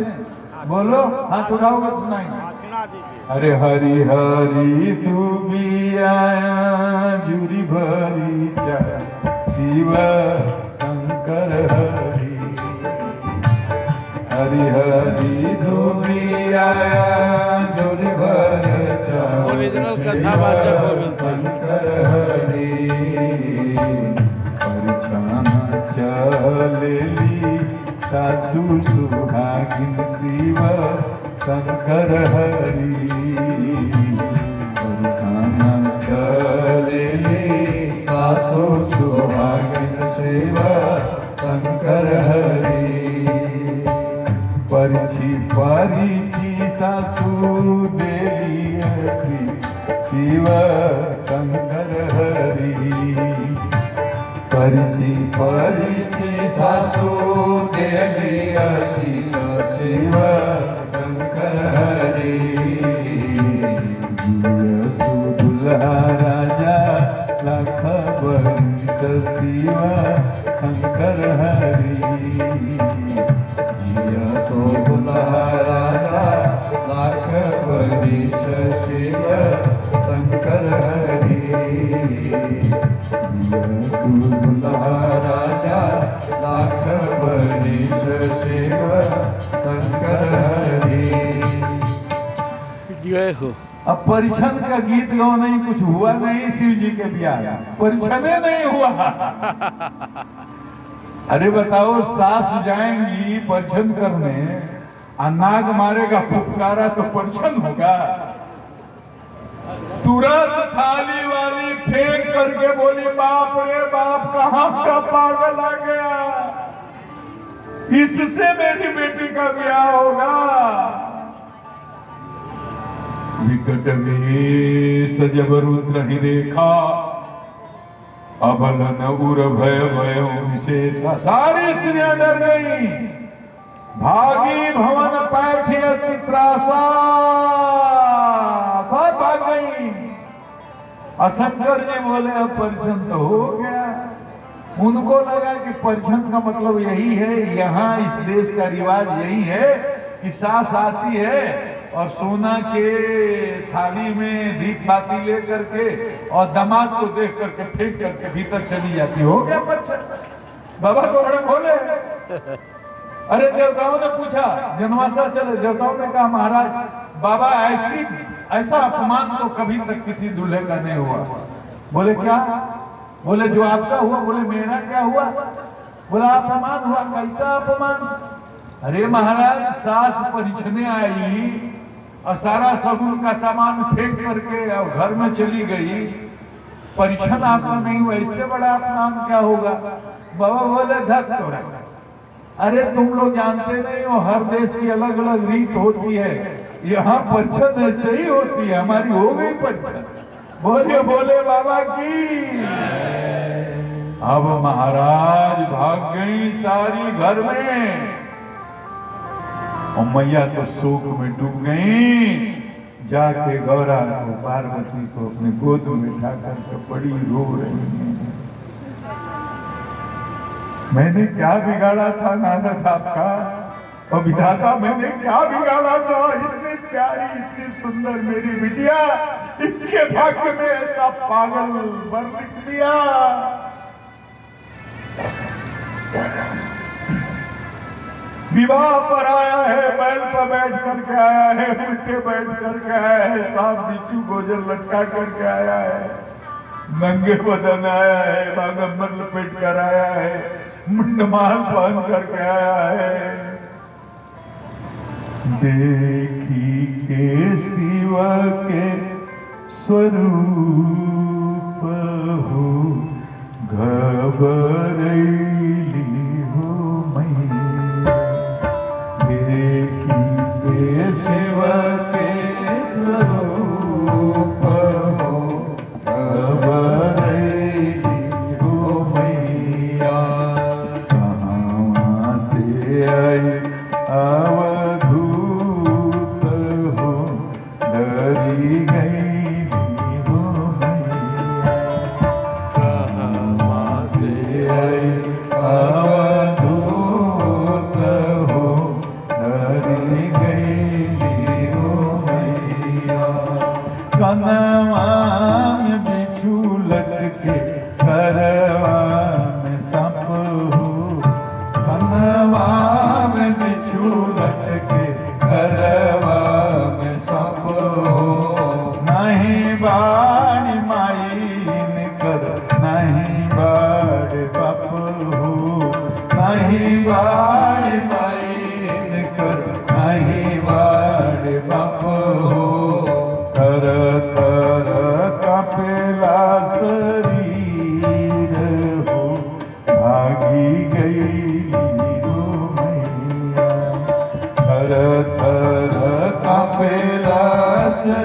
Speaker 1: बोलो, हाथ उठाओगे सुनाएंगे। अरे हरी हरी तू आया जुरी भरी शिव शंकर हरी। हरि हरि धुरिया जोरि भर
Speaker 2: ओरिजिनल कथावाचक होगी।
Speaker 1: शंकर हरि परिछाना चलेली सासु सुहागिन शिव शंकर हरि परिछाना चलेली सासु सुहागिन शिव शंकर हरि परिछि परिछि सासु देली हसी शिव शंकर हरि परिछि परिछि सासु देली हसी शिव शंकर हरि दुल्हा राजा लाख बरिस शिव शंकर हरि दुल्हा राजा लाख बरिस शिव शंकर हरि दुल्हा राजा लाख बरिस शिव शंकर हरि।
Speaker 2: जय हो।
Speaker 1: अब परिछन का गीत गाओ नहीं, कुछ हुआ नहीं शिव जी के ब्याह, परिछने नहीं हुआ। अरे बताओ, सास जाएंगी परिछन करने, नाग मारेगा फुफकारा तो परिछन होगा? तुरंत थाली वाली फेंक करके बोली, बाप रे बाप, कहां का पागल आ गया, इससे मेरी बेटी का ब्याह होगा। विकट वेश जब रुद्र ही देखा, अबलन उर भय भय विशेषा। सारी स्त्रियां डर गई, भागी भवन पैठी अति त्रासा, सब भाग गई। शंकर जी बोले अब परिछन तो हो गया। उनको लगा कि परिछन का मतलब यही है, यहाँ इस देश का रिवाज यही है कि सास आती है और सोना के थाली में दीप बाती ले करके और दामाद को देख करके फेंक करके भीतर चली जाती। हो गया परिछन। बाबा को बड़े बोले। अरे देवताओं ने पूछा, जनवासा चले, देवताओं ने कहा महाराज बाबा ऐसा अपमान तो कभी तक किसी दूल्हे का नहीं हुआ। बोले क्या? बोले जो आपका हुआ। बोले मेरा क्या हुआ? बोला अपमान हुआ। कैसा अपमान? अरे महाराज, सास परिछने आई और सारा सगुन का सामान फेंक करके और घर में चली गई, परिछन आपका नहीं हुआ, इससे बड़ा अपमान क्या होगा? बाबा बोले धक तोड़ा। अरे तुम लोग जानते नहीं हो, हर देश की अलग अलग रीत होती है, यहाँ परिछन ऐसे ही होती है, हमारी हो गई परिछन। बोले बोले बाबा की। अब महाराज भाग गई सारी घर में, और मैया तो शोक में डूब गई। जाके गौरा को, पार्वती को अपने गोद में उठा करके बड़ी रो रही है। मैंने क्या बिगाड़ा था नारद आपका, और विधाता मैंने क्या बिगाड़ा था? इतनी प्यारी, इतनी सुंदर मेरी बिटिया, इसके भाग्य में ऐसा पागल वर लिख दिया। विवाह पर आया है, बैल पर बैठ करके आया है, उल्टे बैठ करके आया है, सांप बिच्छू गोजर लटका करके आया है, नंगे बदन आया है, बागंबर लपेट कर आया है, मुंडमाल पहन करके आया है। देखी के शिवा के स्वरूप हो, घबरैली हो मैया। देखी के शिवा के स्वरूप हो, घबरैली हो मैया। कहाँ से आई अवधूत हो, डरी गई हो मैया। कहाँ से आई अवधूत हो, डरी गई हो मैया। कनवा में बिच्छू लटके, करवा में सांप हो, कनवा में बिच्छू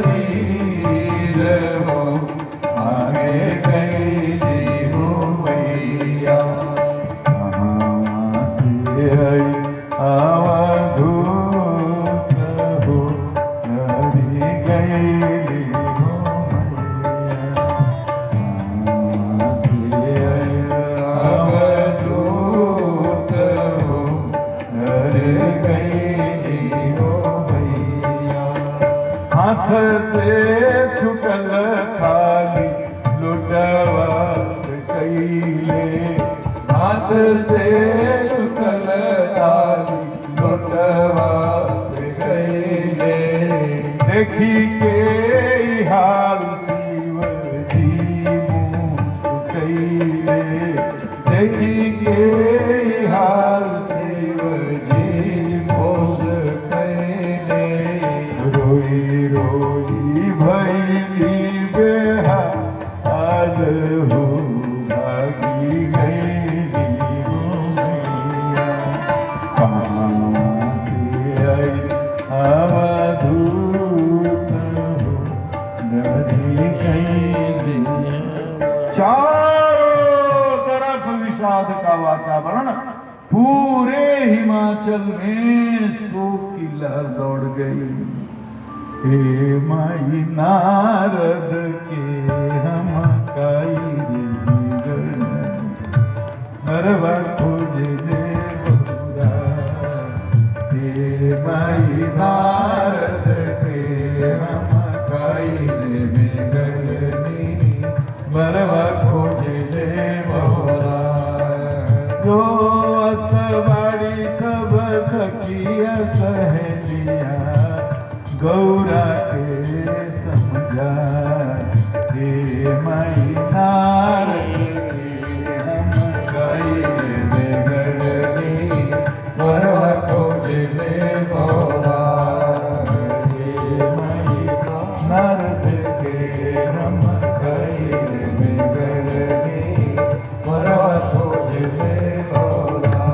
Speaker 3: वीर हो आगे गई हो मैया
Speaker 1: कहाँ से आई अवधूत हो नदी गई हो मैया कहाँ से आई
Speaker 3: अवधूत हो नदी गई हो मैया
Speaker 1: हाथ से छुटल खाली लुटवा कैले
Speaker 3: हाथ से छुटल थाली लुटवा गईले
Speaker 1: देखी के हाल शिव जी मुँह कैले
Speaker 3: देखी के हाल शिव जी मोस कैले
Speaker 1: रोई रोई भैली बेहाल हो भागी गईली हो मैया कहाँ से आई अवधूत हो नदी गईली। चारों तरफ विषाद का वातावरण, पूरे हिमाचल में शोक की लहर दौड़ गई। हे माई नारद के हम काई मरवा खोजले बहुरा। हे माई नारद के हम काई गलनी मरवा खोजले बहुरा। जो अतवाड़ी सब सखिया सहेलिया गौरा के समझा। हे माई नारद के हम गाइले गलनी मरवा खोजले बहुरा। हे माई नारद के हम गाइले गलनी मरवा खोजले बहुरा।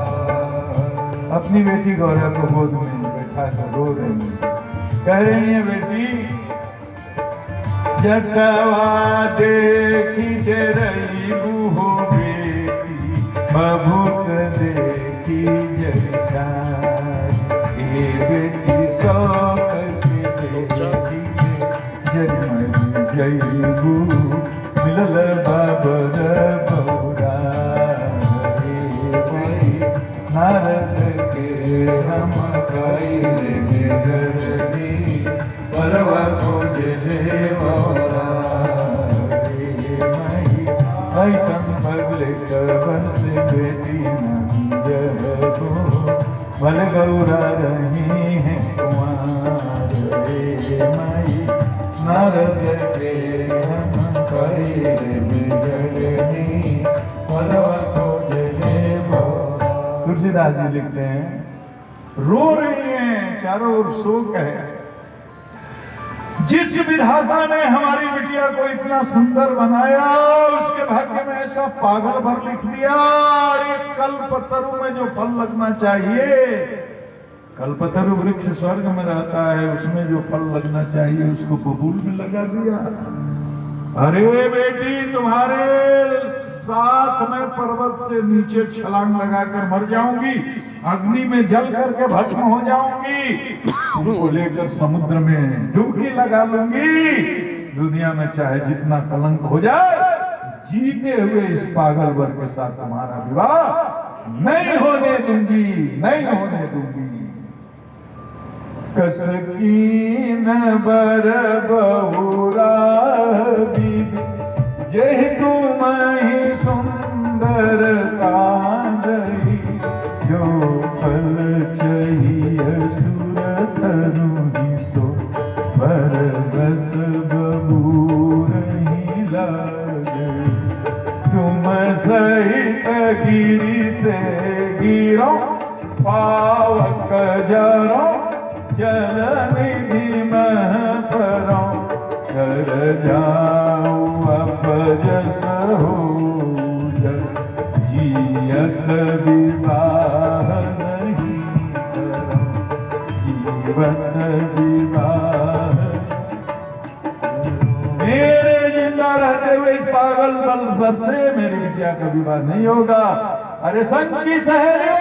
Speaker 1: अपनी बेटी गौरा को गोद में बैठा कर रो रही है, कह रही है बेटी जटवा देखी रही हो बेटी बभूत देखी जगचारी। ये बेटी शौक के देखी जन्म जयबू मिलल बाबर बहुरा। हे भाई नारद के हम कैले गलनी परवा खोजले बहुरा। हे माई ऐसन भगले कवन से बेटी नहीं जगो भल गौरा रही है कुमार। हे माई नारद के हम कैले गलनी परवा खोजले बहुरा। तुलसीदास जी लिखते हैं, रो रही हैं, चारों ओर शोक है। जिस विधाता ने हमारी बिटिया को इतना सुंदर बनाया, उसके भाग्य में ऐसा पागल भर लिख दिया। और ये कल्पतरु में जो फल लगना चाहिए, कल्पतरु वृक्ष स्वर्ग में रहता है, उसमें जो फल लगना चाहिए उसको बबूल में लगा दिया। अरे बेटी, तुम्हारे साथ मैं पर्वत से नीचे छलांग लगाकर मर जाऊंगी, अग्नि में जल करके भस्म हो जाऊंगी, तुमको लेकर समुद्र में डुबकी लगा लूंगी। दुनिया में चाहे जितना कलंक हो जाए, जीते हुए इस पागल वर के साथ तुम्हारा विवाह नहीं होने दूंगी, नहीं होने दूंगी। कसकीन बर बहुरा बीबी जय तुम ही सुंदर कांदई। जो फल चाहिए सुरत रूही सो बर बस बबूर ही लागे। तुम सहित गिरी से गिरो पावक जरो चल निधि मह परो। कर जाऊं अपजस हो जल जियत विवाह नहीं करो। जीवत विवाह पागल बल भर से मेरी बिटिया का विवाह नहीं होगा। अरे संग की सहेलियों,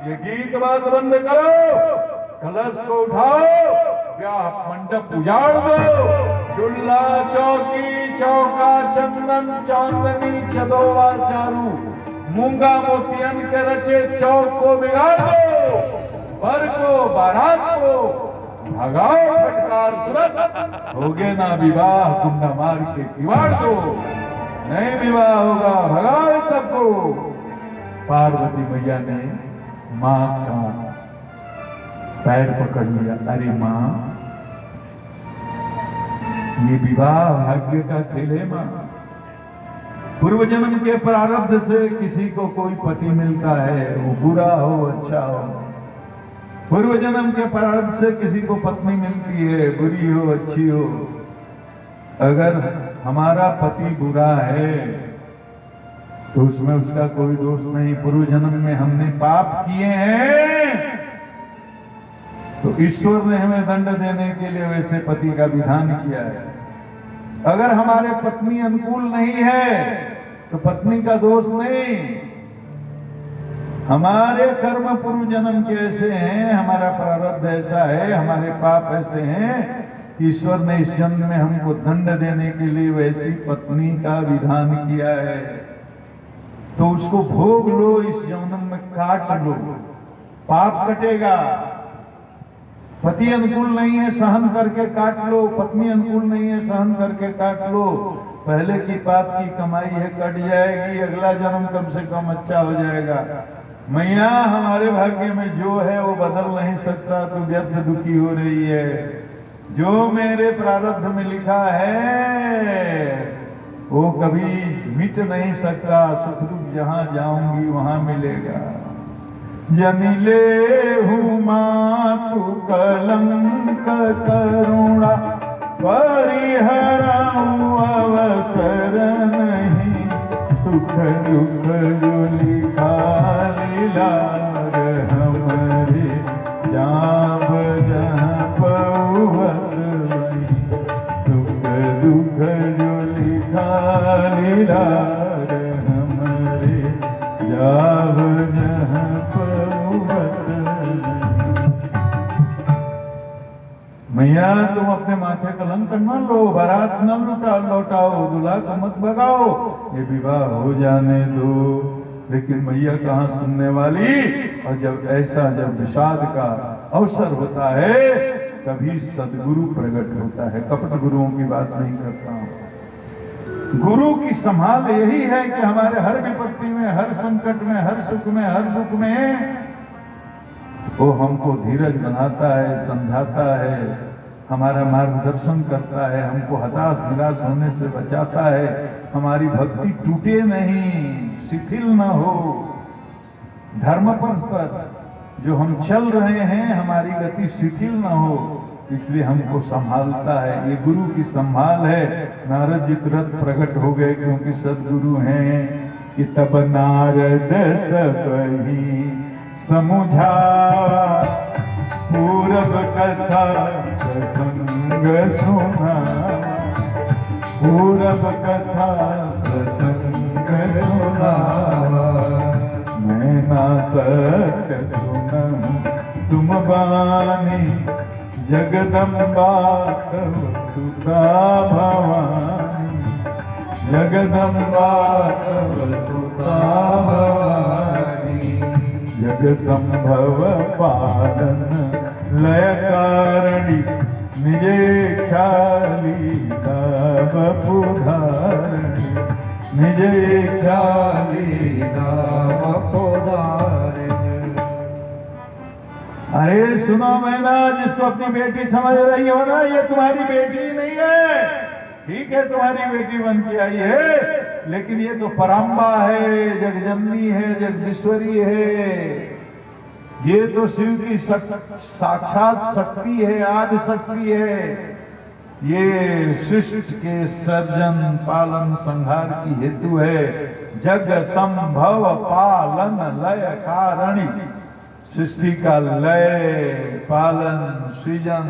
Speaker 1: ये गीत बात बंद करो, कलश को उठाओ, ब्याह मंडप उजाड़ दो, चूल्हा चौकी चौका चंदन चांदनी चदोवा चारू मूंगा मोतियन के रचे चौक को बिगाड़ दो, वर को बारात को भगाओ फटकार तुरंत, होगे ना विवाह कुंडा मार के किवाड़ दो, नहीं विवाह होगा भगाओ सबको। पार्वती मैया ने माँ का पैर पकड़ लिया। अरे माँ, ये विवाह भाग्य का खेल है माँ। पूर्व जन्म के प्रारब्ध से किसी को कोई पति मिलता है, वो बुरा हो अच्छा हो। पूर्व जन्म के प्रारब्ध से किसी को पत्नी मिलती है, बुरी हो अच्छी हो। अगर हमारा पति बुरा है तो उसमें उसका कोई दोष नहीं। पूर्व जन्म में हमने पाप किए हैं तो ईश्वर ने हमें दंड देने के लिए वैसे पति का विधान किया है। अगर हमारे पत्नी अनुकूल नहीं है तो पत्नी का दोष नहीं, हमारे कर्म पूर्व जन्म के ऐसे हैं, हमारा प्रारब्ध ऐसा है, हमारे पाप ऐसे हैं, ईश्वर ने इस जन्म में हमको दंड देने के लिए वैसी पत्नी का विधान किया है। तो उसको भोग लो, इस जन्म में काट लो, पाप कटेगा। पति अनुकूल नहीं है सहन करके काट लो, पत्नी अनुकूल नहीं है सहन करके काट लो। पहले की पाप की कमाई है कट जाएगी, अगला जन्म कम से कम अच्छा हो जाएगा। मैया, हमारे भाग्य में जो है वो बदल नहीं सकता, तो व्यर्थ दुखी हो रही है। जो मेरे प्रारब्ध में लिखा है वो कभी मिट नहीं सकता, सुख दुख जहां जाऊंगी वहां मिलेगा। जनिले हूँ मातु कलंक करुणा, परिहराऊं अवसर नहीं, सुख दुख जो लिखा लीलार हमरे, जाब जहाँ पौवत नहीं, सुख दुख जो लिखा लीलार हमरे, जाब जहाँ मैया, तुम अपने माथे कलंक न लो, बारात न लौटाओ, दूल्हा को मत भगाओ, ये विवाह हो जाने दो। लेकिन मैया कहाँ सुनने वाली। और जब विषाद का अवसर होता है तभी सदगुरु प्रकट होता है। कपट गुरुओं की बात नहीं करता हूं। गुरु की संभाल यही है कि हमारे हर विपत्ति में, हर संकट में, हर सुख में, हर दुख में वो हमको धीरज बनाता है, समझाता है, हमारा मार्गदर्शन करता है, हमको हताश निराश होने से बचाता है, हमारी भक्ति टूटे नहीं, शिथिल न हो। धर्म पर जो हम चल रहे हैं हमारी गति शिथिल न हो, इसलिए हमको संभालता है। ये गुरु की संभाल है। नारद जी तुरंत प्रकट हो गए क्योंकि सदगुरु हैं। कि तब नारद सबही समुझा, पूरब कथा प्रसंग सुना, पूरब कथा प्रसंग सुना, मैं ना सत्य सुनूं तुम बानी, जगदम्बा तव सुता भवानी, जगदम्बा तव सुता भवानी, जग संभव पालन लय कारणि, निजेच्छाली वपुधारिणि, निजेच्छाली वपुधारिणि। अरे सुनो मैना, जिसको अपनी बेटी समझ रही हो ना, ये तुम्हारी बेटी नहीं है। ठीक है तुम्हारी बेटी बन के आई है, लेकिन ये तो पराम्बा है, जगजननी है, जगदीश्वरी है। ये तो शिव की साक्षात शक्ति है, आदि शक्ति है। ये सृष्टि के सर्जन पालन संहार की हेतु है। जग संभव पालन लय कारणि, सृष्टि का लय पालन सृजन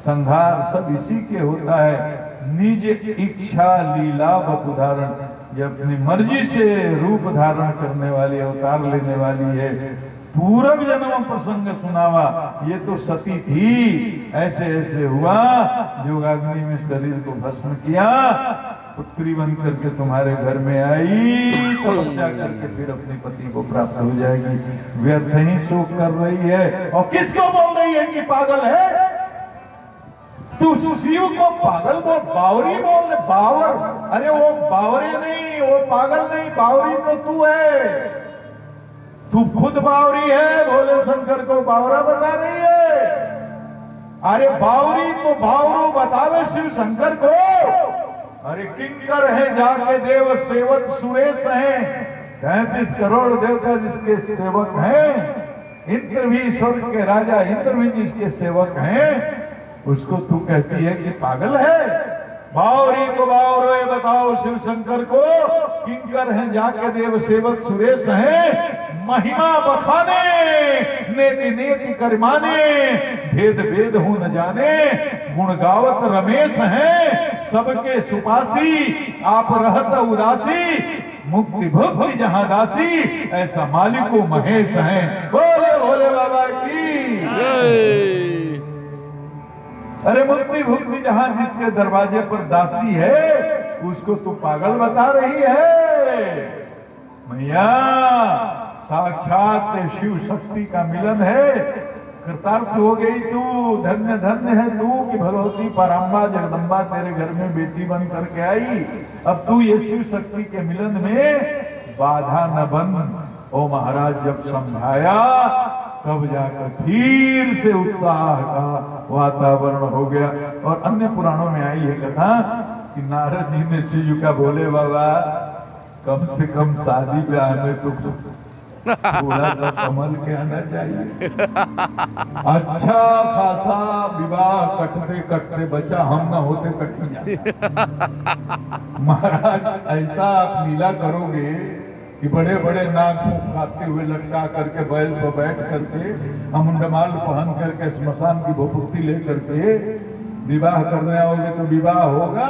Speaker 1: संहार सब इसी के होता है। निज इच्छा लीला बपुधारण, ये अपनी मर्जी से रूप धारण करने वाली, अवतार लेने वाली है। पूर्व जन्म प्रसंग सुनावा, ये तो सती थी, ऐसे ऐसे हुआ, जोगाग्नि में शरीर को भस्म किया, पुत्री बन करके तुम्हारे घर में आई, तपस्या करके फिर अपने पति को प्राप्त हो जाएगी। व्यर्थ ही शोक कर रही है। और किसको बोल रही है कि पागल है? तू शिव को पागल बोल, बावरी बोल, बावर। अरे वो बावरी नहीं, वो पागल नहीं, बावरी तो तू है। तू खुद बावरी है, भोले शंकर को बावरा बता रही है। अरे बावरी तो बावरू बतावे शिव शंकर को। अरे किंकर है जाके देव सेवक सुरेश हैं, 33 करोड़ देवता जिसके सेवक हैं, इंद्र भी स्वर्ग के राजा इंद्र भी जिसके सेवक हैं, उसको तू कहती है कि पागल है। बावरी को बावरो बताओ शिव शंकर को, किंकर हैं जाके देव सेवक सुरेश हैं, महिमा बखाने नेति नेति करमाने, भेद भेद हो न जाने, गुण गावत रमेश हैं, सबके सुपासी, आप रहत उदासी, मुक्ति भुक्ति जहां दासी, ऐसा मालिको महेश हैं। बोले भोले बाबा की
Speaker 2: जय।
Speaker 1: अरे मुक्ति भुक्ति जहां जिसके दरवाजे पर दासी है, उसको तू पागल बता रही है। मैया साक्षात शिव शक्ति का मिलन है, कृतार्थ हो गई तू, धन्य धन्य है तू कि भगवती पराम्बा जगदम्बा तेरे घर में बेटी बन करके आई। अब तू ये शिव शक्ति के मिलन में बाधा न बन। ओ महाराज जब समझाया तब जाकर फिर से उत्साह का वातावरण हो गया। और अन्य पुराणों में आई है कथा कि नारद जी ने शिव का बोले बाबा कम से कम शादी ब्याह में तो थोड़ा सा संभल के आना चाहिए। अच्छा खासा विवाह कटते कटते बचा हम ना होते कट जाता। महाराज ऐसा आप लीला करोगे कि बड़े बड़े नाग खाते हुए लटका करके बैल पर बैठ करके, हम मुंडमाल पहन करके स्मशान की भोपुक्ति लेकर के विवाह करने आओगे तो विवाह होगा।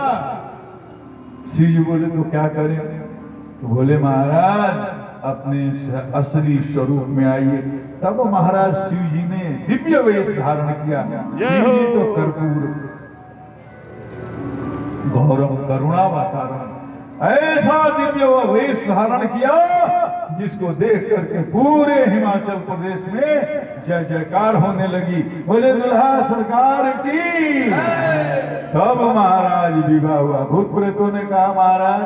Speaker 1: शिव जी बोले तो क्या करें? तो बोले महाराज अपने असली स्वरूप में आइए। तब महाराज शिव जी ने दिव्य वेश धारण किया। शिव जी तो कर्पूर गौरव करुणावतारम, ऐसा दिव्य वेश धारण किया जिसको देख करके पूरे हिमाचल प्रदेश में जय जयकार होने लगी। बोले दुल्हा सरकार की। तब महाराज विवाह हुआ। भूत प्रेतों ने कहा महाराज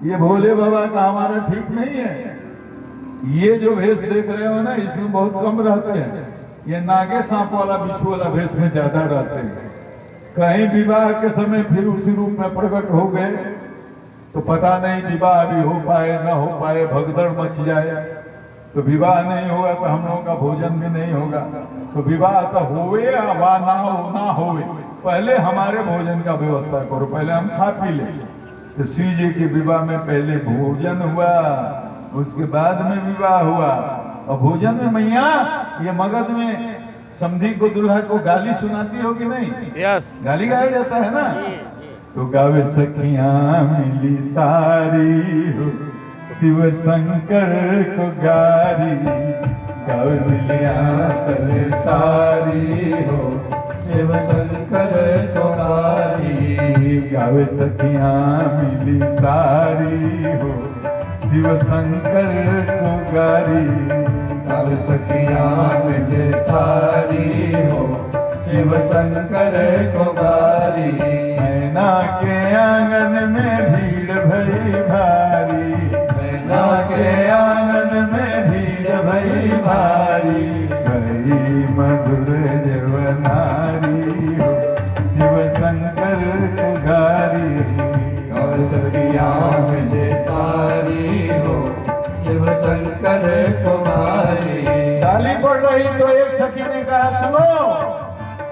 Speaker 1: ये भोले बाबा का हमारा ठीक नहीं है, ये जो भेष देख रहे हो ना इसमें बहुत कम रहते हैं, ये नागे सांप वाला बिच्छू वाला भेष में ज्यादा रहते हैं। कहीं विवाह के समय फिर उसी रूप में प्रकट हो गए तो पता नहीं विवाह भी हो पाए न हो पाए, भगदड़ मच जाए तो विवाह नहीं होगा तो हम लोगों का भोजन भी नहीं होगा। तो विवाह तो होवे या ना होवे, पहले हमारे भोजन का व्यवस्था करो, पहले हम खा पी ले। तो शिव जी के विवाह में पहले भोजन हुआ, उसके बाद में विवाह हुआ। और भोजन में मैया ये मगध में समधी को दुल्हा को गाली सुनाती हो कि नहीं?
Speaker 2: यस।
Speaker 1: गाली गाया जाता है ना। तो गावे सखियां मिली सारी हो, शिव शंकर को गारी, गावे मिलिया करे सारी हो, शिव शंकर को गारी, गावे सखियां मिली सारी हो, शिव शंकर को गारी, गावे सखियां मिली सारी हो, शिव शंकर को गारी। मैना के आंगन में भीड़ भई भारी, मैना के आंगन में भीड़ भई भारी, भई मधुर जवनारी हो, शिव शंकर को गारी, और सखियां मिले सारी हो, शिव शंकर को गारी। ताली पड़ रही तो एक सखी ने कहा सुनो,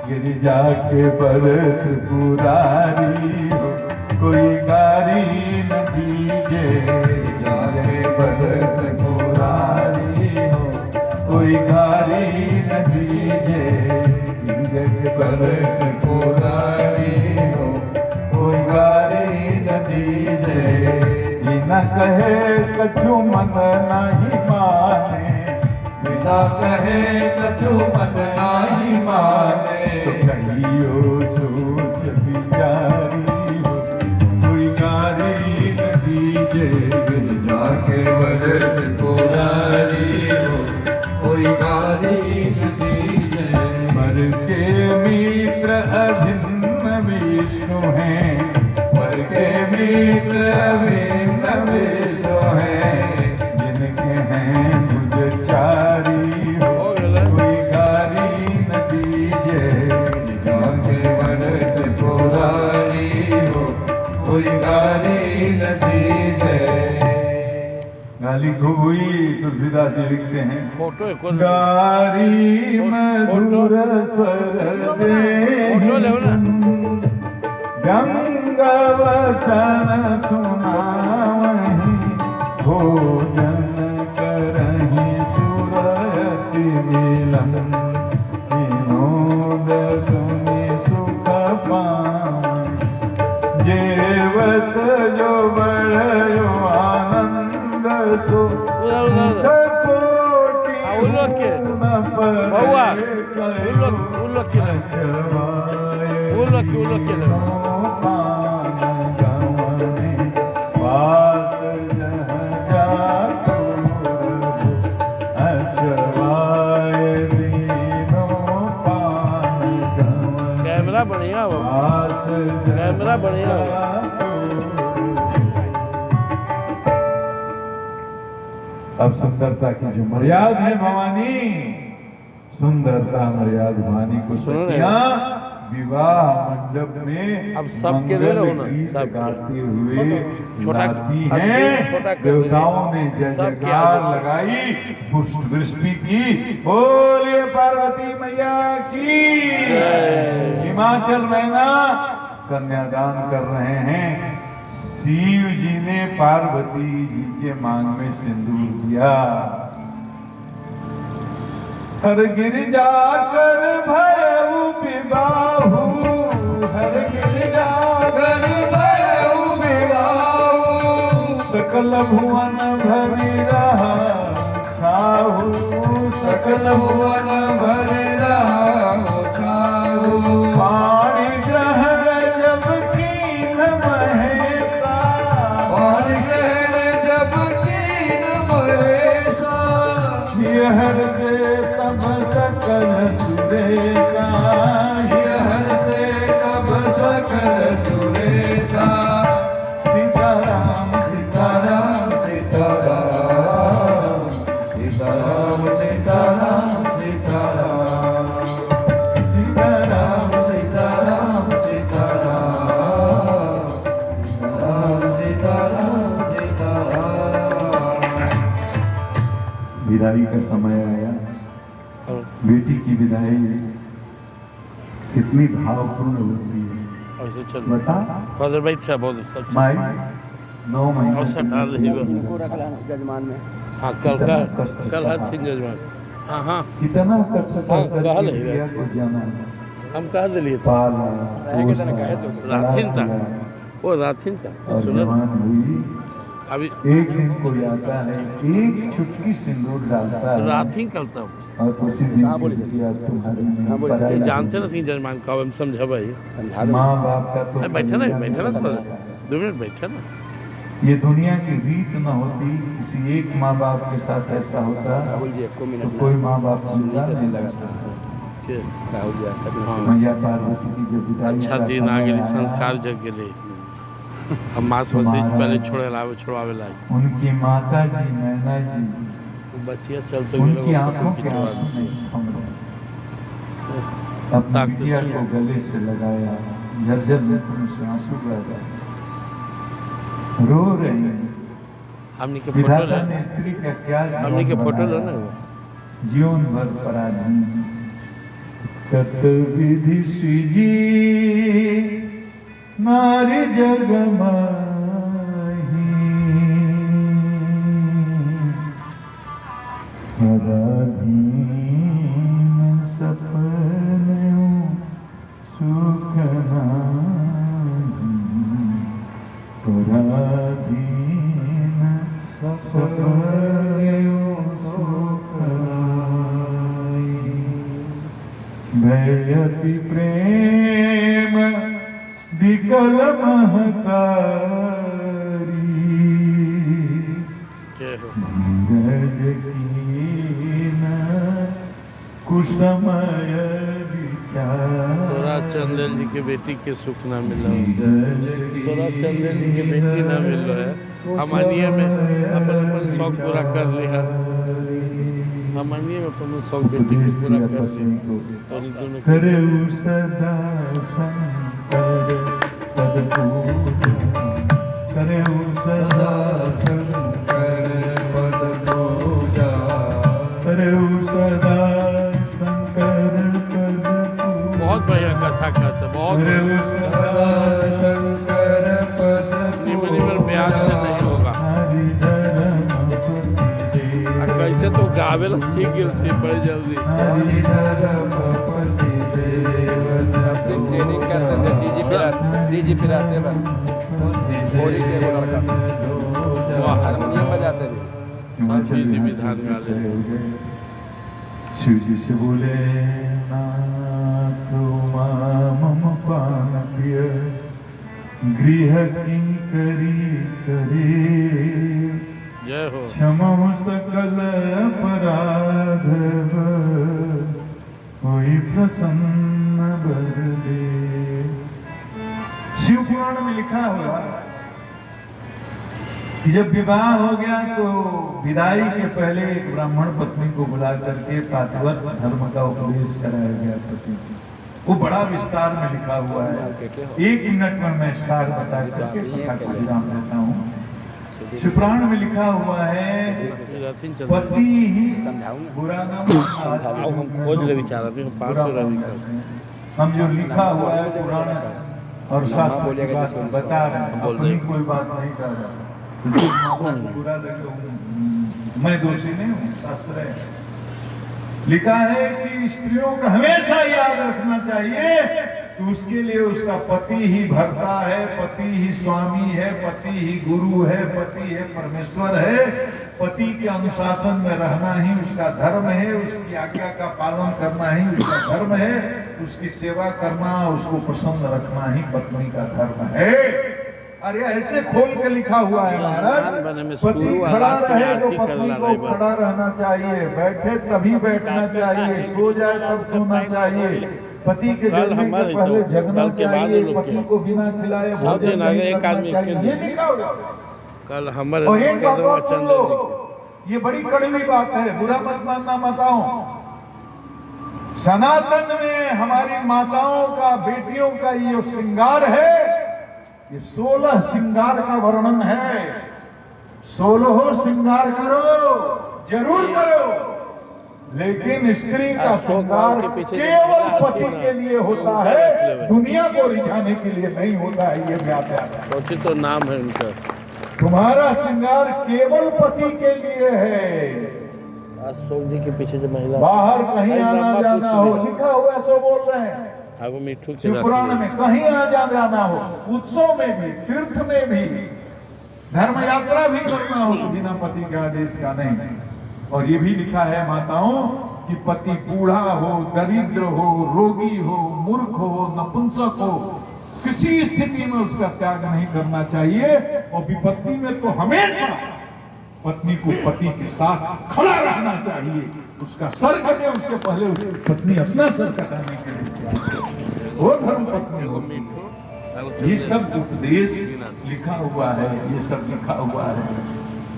Speaker 1: गिरिजा के भरत पुरारी हो, कोई गारी न दीजे, गिरिजा के भरत पुरारी हो, कोई गारी न दीजे, गिरिजा के भरत पुरारी हो, कोई कहे कछु मन नहीं माने,
Speaker 3: बिना कहे कछु मन नाही माने।
Speaker 1: तो कहियो सोच विचारी हो, कोई गारी न दीजे।
Speaker 3: जाके बरस पुरारी हो, कोई गारी न दीजे।
Speaker 1: पर के मित्र अभिन्न विष्णु हैं,
Speaker 3: पर के मित्र अभिन्न विष्णु हैं,
Speaker 1: जिनके हैं बुझचारी हो, कोई गारी न दीजे।
Speaker 3: जाके बरस पुरारी हो, कोई गारी न दीजे।
Speaker 1: गाली खूब हुई, तुलसीदास जी लिखते हैं,
Speaker 2: फोटो एक और
Speaker 1: गारी मधुर स्वर दे,
Speaker 2: फोटो ले ना।
Speaker 1: गंगा वचन सुनावहीं, भोजन करहीं सुरयति मिलन, विनोद सुनि सुख पावहीं। जेवत जो बढ़यो आनंद सो,
Speaker 2: उधर
Speaker 1: कोटि
Speaker 2: उल्लोक के
Speaker 1: न परे
Speaker 2: बउआ,
Speaker 1: कयो
Speaker 2: उल्लोक के ले।
Speaker 1: अचवाए
Speaker 2: उल्लोक के ले। कैमरा बढ़िया हो, कैमरा बढ़िया हो।
Speaker 1: अब सुंदरता की जो मर्यादा है भवानी, सुंदरता मर्यादा भवानी को
Speaker 2: सुनो ना।
Speaker 1: सखियां विवाह मंडप में
Speaker 2: अब सबके ले लो ना,
Speaker 1: मंगल गीत
Speaker 2: सबके।
Speaker 1: गाते हुए
Speaker 2: छोटा-
Speaker 1: गाती
Speaker 2: स्क्रीन
Speaker 1: हैं।
Speaker 2: छोटा कर
Speaker 1: देवताओं ने जय
Speaker 2: सबके
Speaker 1: जयकार
Speaker 2: आगे।
Speaker 1: लगाई, पुष्प वृष्टि की। बोलिए पार्वती मैया की। हिमाचल में ना कन्यादान कर रहे हैं। शिव जी ने पार्वती जी के मांग में सिंदूर दिया। हर गिरिजा कर भयउ विबाहु, हर गिरिजा
Speaker 3: कर भयउ विवाहु,
Speaker 1: सकल भुवन भरि रहा छाहु,
Speaker 3: सकल भुवन भरि रहा छाहु।
Speaker 1: पाणि ग्रहण जब कीन महेशा,
Speaker 3: पाणि ग्रहण जब कीन महेशा,
Speaker 1: यहर से तब सकल सुरेशा,
Speaker 3: यहर से तब सकल सुरेशा।
Speaker 1: सीताराम
Speaker 3: सीताराम सीताराम, सीताराम सीताराम सीताराम,
Speaker 1: सीताराम
Speaker 3: सीताराम सीताराम, सीताराम सीताराम।
Speaker 1: विदाई का समय आया। बेटी की विदाई कितनी भावपूर्ण होती है,
Speaker 2: ऐसे चल
Speaker 1: बता।
Speaker 2: फादर भाई अच्छा बोल सब
Speaker 1: माई 9 महीने
Speaker 2: और सटा रही हो।
Speaker 4: को रख लाना जजमान में।
Speaker 2: हाँ कल हर थी जजमान। हाँ हाँ
Speaker 1: कितना कष्ट से
Speaker 2: हाँ,
Speaker 1: सरकार
Speaker 2: कहल
Speaker 1: की
Speaker 2: है।
Speaker 1: क्रिया को जाना,
Speaker 2: हम कहा दिलिए
Speaker 1: पाला,
Speaker 4: रहेगा तो
Speaker 1: पोसा,
Speaker 4: कहे तो।
Speaker 2: राथिन था।
Speaker 1: पढ़ाया
Speaker 2: वो राथिन था तो
Speaker 1: और
Speaker 2: सुनो
Speaker 1: जवान हुई।
Speaker 2: अभी
Speaker 1: एक दिन कोई आता है, एक चुटकी सिंदूर डालता है
Speaker 2: राथिन करता हूँ।
Speaker 1: और उसी दिन
Speaker 4: हाँ,
Speaker 1: से
Speaker 4: बोलिए।
Speaker 1: बिटिया तुम्हारी नहीं
Speaker 4: हाँ, बोलिए।
Speaker 1: पराई
Speaker 2: ये
Speaker 1: नहीं।
Speaker 2: जानते ना थी जजमान का हम समझा भाई।
Speaker 4: समझा दो।
Speaker 1: माँ बाप का तो
Speaker 2: बैठा ना
Speaker 1: कल्याण
Speaker 2: थोड़ा
Speaker 1: होता है।
Speaker 2: 2 मिनट बैठा ना।
Speaker 1: ये दुनिया की रीत न होती, किसी एक माँ बाप के साथ ऐसा होता
Speaker 4: राहुल जी 1
Speaker 1: तो
Speaker 4: मिनट
Speaker 1: कोई माँ बाप जिंदा
Speaker 4: दिन
Speaker 1: नहीं
Speaker 4: लगातार
Speaker 1: लगता।
Speaker 2: के
Speaker 4: राहुल जी आज तक
Speaker 2: हाँ।
Speaker 1: मैया पार्वती की जो विदाई
Speaker 2: अच्छा
Speaker 1: का
Speaker 2: दिन आ
Speaker 1: समय
Speaker 2: गए
Speaker 1: आया,
Speaker 2: संस्कार जग गेले। हम मास मस्जिद पहले छोड़ावे लाई।
Speaker 1: उनकी माता जी मैना जी,
Speaker 2: बच्चियाँ चलते
Speaker 1: उनकी आंखों के आंसू नहीं थम रहे। अपनी
Speaker 2: ताक से
Speaker 1: बिटिया
Speaker 2: सुन।
Speaker 1: को गले से लगाया, झरझर नेत्रों से आंसू बह रहे, रो रही हैं।
Speaker 2: हमने के फोटो
Speaker 1: विधाता
Speaker 2: ले
Speaker 1: ने स्त्री का क्या
Speaker 2: हमने के
Speaker 1: जीवन
Speaker 2: फोटो ले
Speaker 1: बनाया।
Speaker 2: ना।
Speaker 1: जीवन भर पराधीन तत विधि सृजी नारी जग माही, पराधीन सपनों सुख नाही, पराधीन विकल महतारी
Speaker 2: जय हो।
Speaker 1: गजकीन कुसमय विचार।
Speaker 2: तोरा चंदेल जी के बेटी के सुख ना मिला, तोरा चंदेल जी के बेटी ना मिल है। हमनिए में अपन अपन शौक पूरा कर लिया, हमनिए में अपन शौक बेटी के पूरा कर लिया। तो दोनों
Speaker 1: करे सदा शंकर पद पूजा, करे सदा
Speaker 3: शंकर पद पूजा,
Speaker 1: करे सदा शंकर पद
Speaker 2: बहुत बढ़िया कथा कहते, बहुत बढ़िया।
Speaker 3: सदा शंकर पद
Speaker 2: निमन निमन ब्याज से नहीं होगा। और कैसे तो गावेला सीख गिरती बड़ी जल्दी।
Speaker 4: सब दिन ट्रेनिंग करते थे, डीजी पिराते थे, होली के वो लड़का हारमोनियम बजाते थे।
Speaker 2: सब विधि विधान वाले।
Speaker 1: शिव जी से बोले नाथ मम पान प्रिय, गृह की करी करे,
Speaker 2: जय हो।
Speaker 1: क्षमहु सकल अपराध, होई प्रसन्न बर दे। शिव पुराण में लिखा हुआ कि जब विवाह हो गया तो विदाई के पहले एक ब्राह्मण पत्नी को बुला करके पातिव्रत धर्म का उपदेश कराया गया पति को। वो बड़ा विस्तार में लिखा हुआ है, 1 मिनट में मैं सार बता करके कथा को विराम देता हूँ। शिवपुराण में लिखा हुआ है पति ही बुरा न
Speaker 2: आओ हम खोज ले विचार हम पाप रवि का
Speaker 1: हम जो लिखा हुआ है पुराण और शास्त्र की बात बता रहे हैं, अपनी कोई बात नहीं कर रहे। बुरा लगे मैं दोषी नहीं हूँ, शास्त्र है। लिखा है कि स्त्रियों को हमेशा याद रखना चाहिए कि उसके लिए उसका पति ही भर्ता है, पति ही स्वामी है, पति ही गुरु है, पति है परमेश्वर है। पति के अनुशासन में रहना ही उसका धर्म है, उसकी आज्ञा का पालन करना ही उसका धर्म है, उसकी सेवा करना, उसको प्रसन्न रखना ही पत्नी का धर्म है। अरे ऐसे खोल के लिखा हुआ है महाराज, पति खड़ा रहे तो पत्नी को खड़ा रहना चाहिए, बैठे तभी बैठना चाहिए, सो जाए तब सोना चाहिए, पति के जगने के पहले जगना चाहिए, पति को बिना खिलाए भोजन नहीं करना चाहिए, ये लिखा हुआ।
Speaker 2: कल हमारे
Speaker 1: और एक बात और सुन लो, ये बड़ी कड़वी बात है, बुरा मत मानना माताओं। सनातन में हमारी माताओं का, बेटियों का ये श्रृंगार है, ये 16 श्रृंगार का वर्णन है। 16 श्रृंगार करो, जरूर करो, लेकिन स्त्री का श्रृंगार केवल पति के लिए होता है, दुनिया को रिझाने के लिए नहीं होता है। ये बात है,
Speaker 2: सोची तो नाम है उनका।
Speaker 1: तुम्हारा श्रृंगार केवल पति के लिए है।
Speaker 2: अशोक जी के पीछे जो महिला
Speaker 1: बाहर कहीं आना जाना हो, लिखा हुआ है, सो बोल रहे हैं
Speaker 2: आगो मिठू के
Speaker 1: शिवपुराण में, कहीं आना जाना हो, उत्सव में भी, तीर्थ में भी, धर्म यात्रा भी करना हो तो बिना पति के आदेश का नहीं। और ये भी लिखा है माताओं कि पति बूढ़ा हो, दरिद्र हो, रोगी हो, मूर्ख हो, नपुंसक हो, किसी स्थिति में उसका त्याग नहीं करना चाहिए। और विपत्ति में तो हमेशा पत्नी को पति के साथ खड़ा रहना चाहिए, उसका सर कटे उसके पहले उसकी पत्नी अपना सर कटाने के लिए वो धर्म पत्नी हो। ये सब उपदेश लिखा हुआ है, ये सब लिखा हुआ है।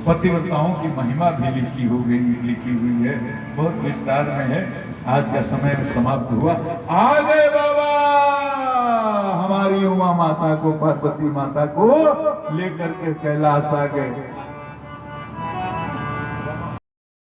Speaker 1: पतिव्रताओं की महिमा भी लिखी हुई है, बहुत विस्तार में है। आज का समय समाप्त हुआ, आ गए बाबा हमारी उमा माता को, पार्वती माता को लेकर के कैलाश आ गए।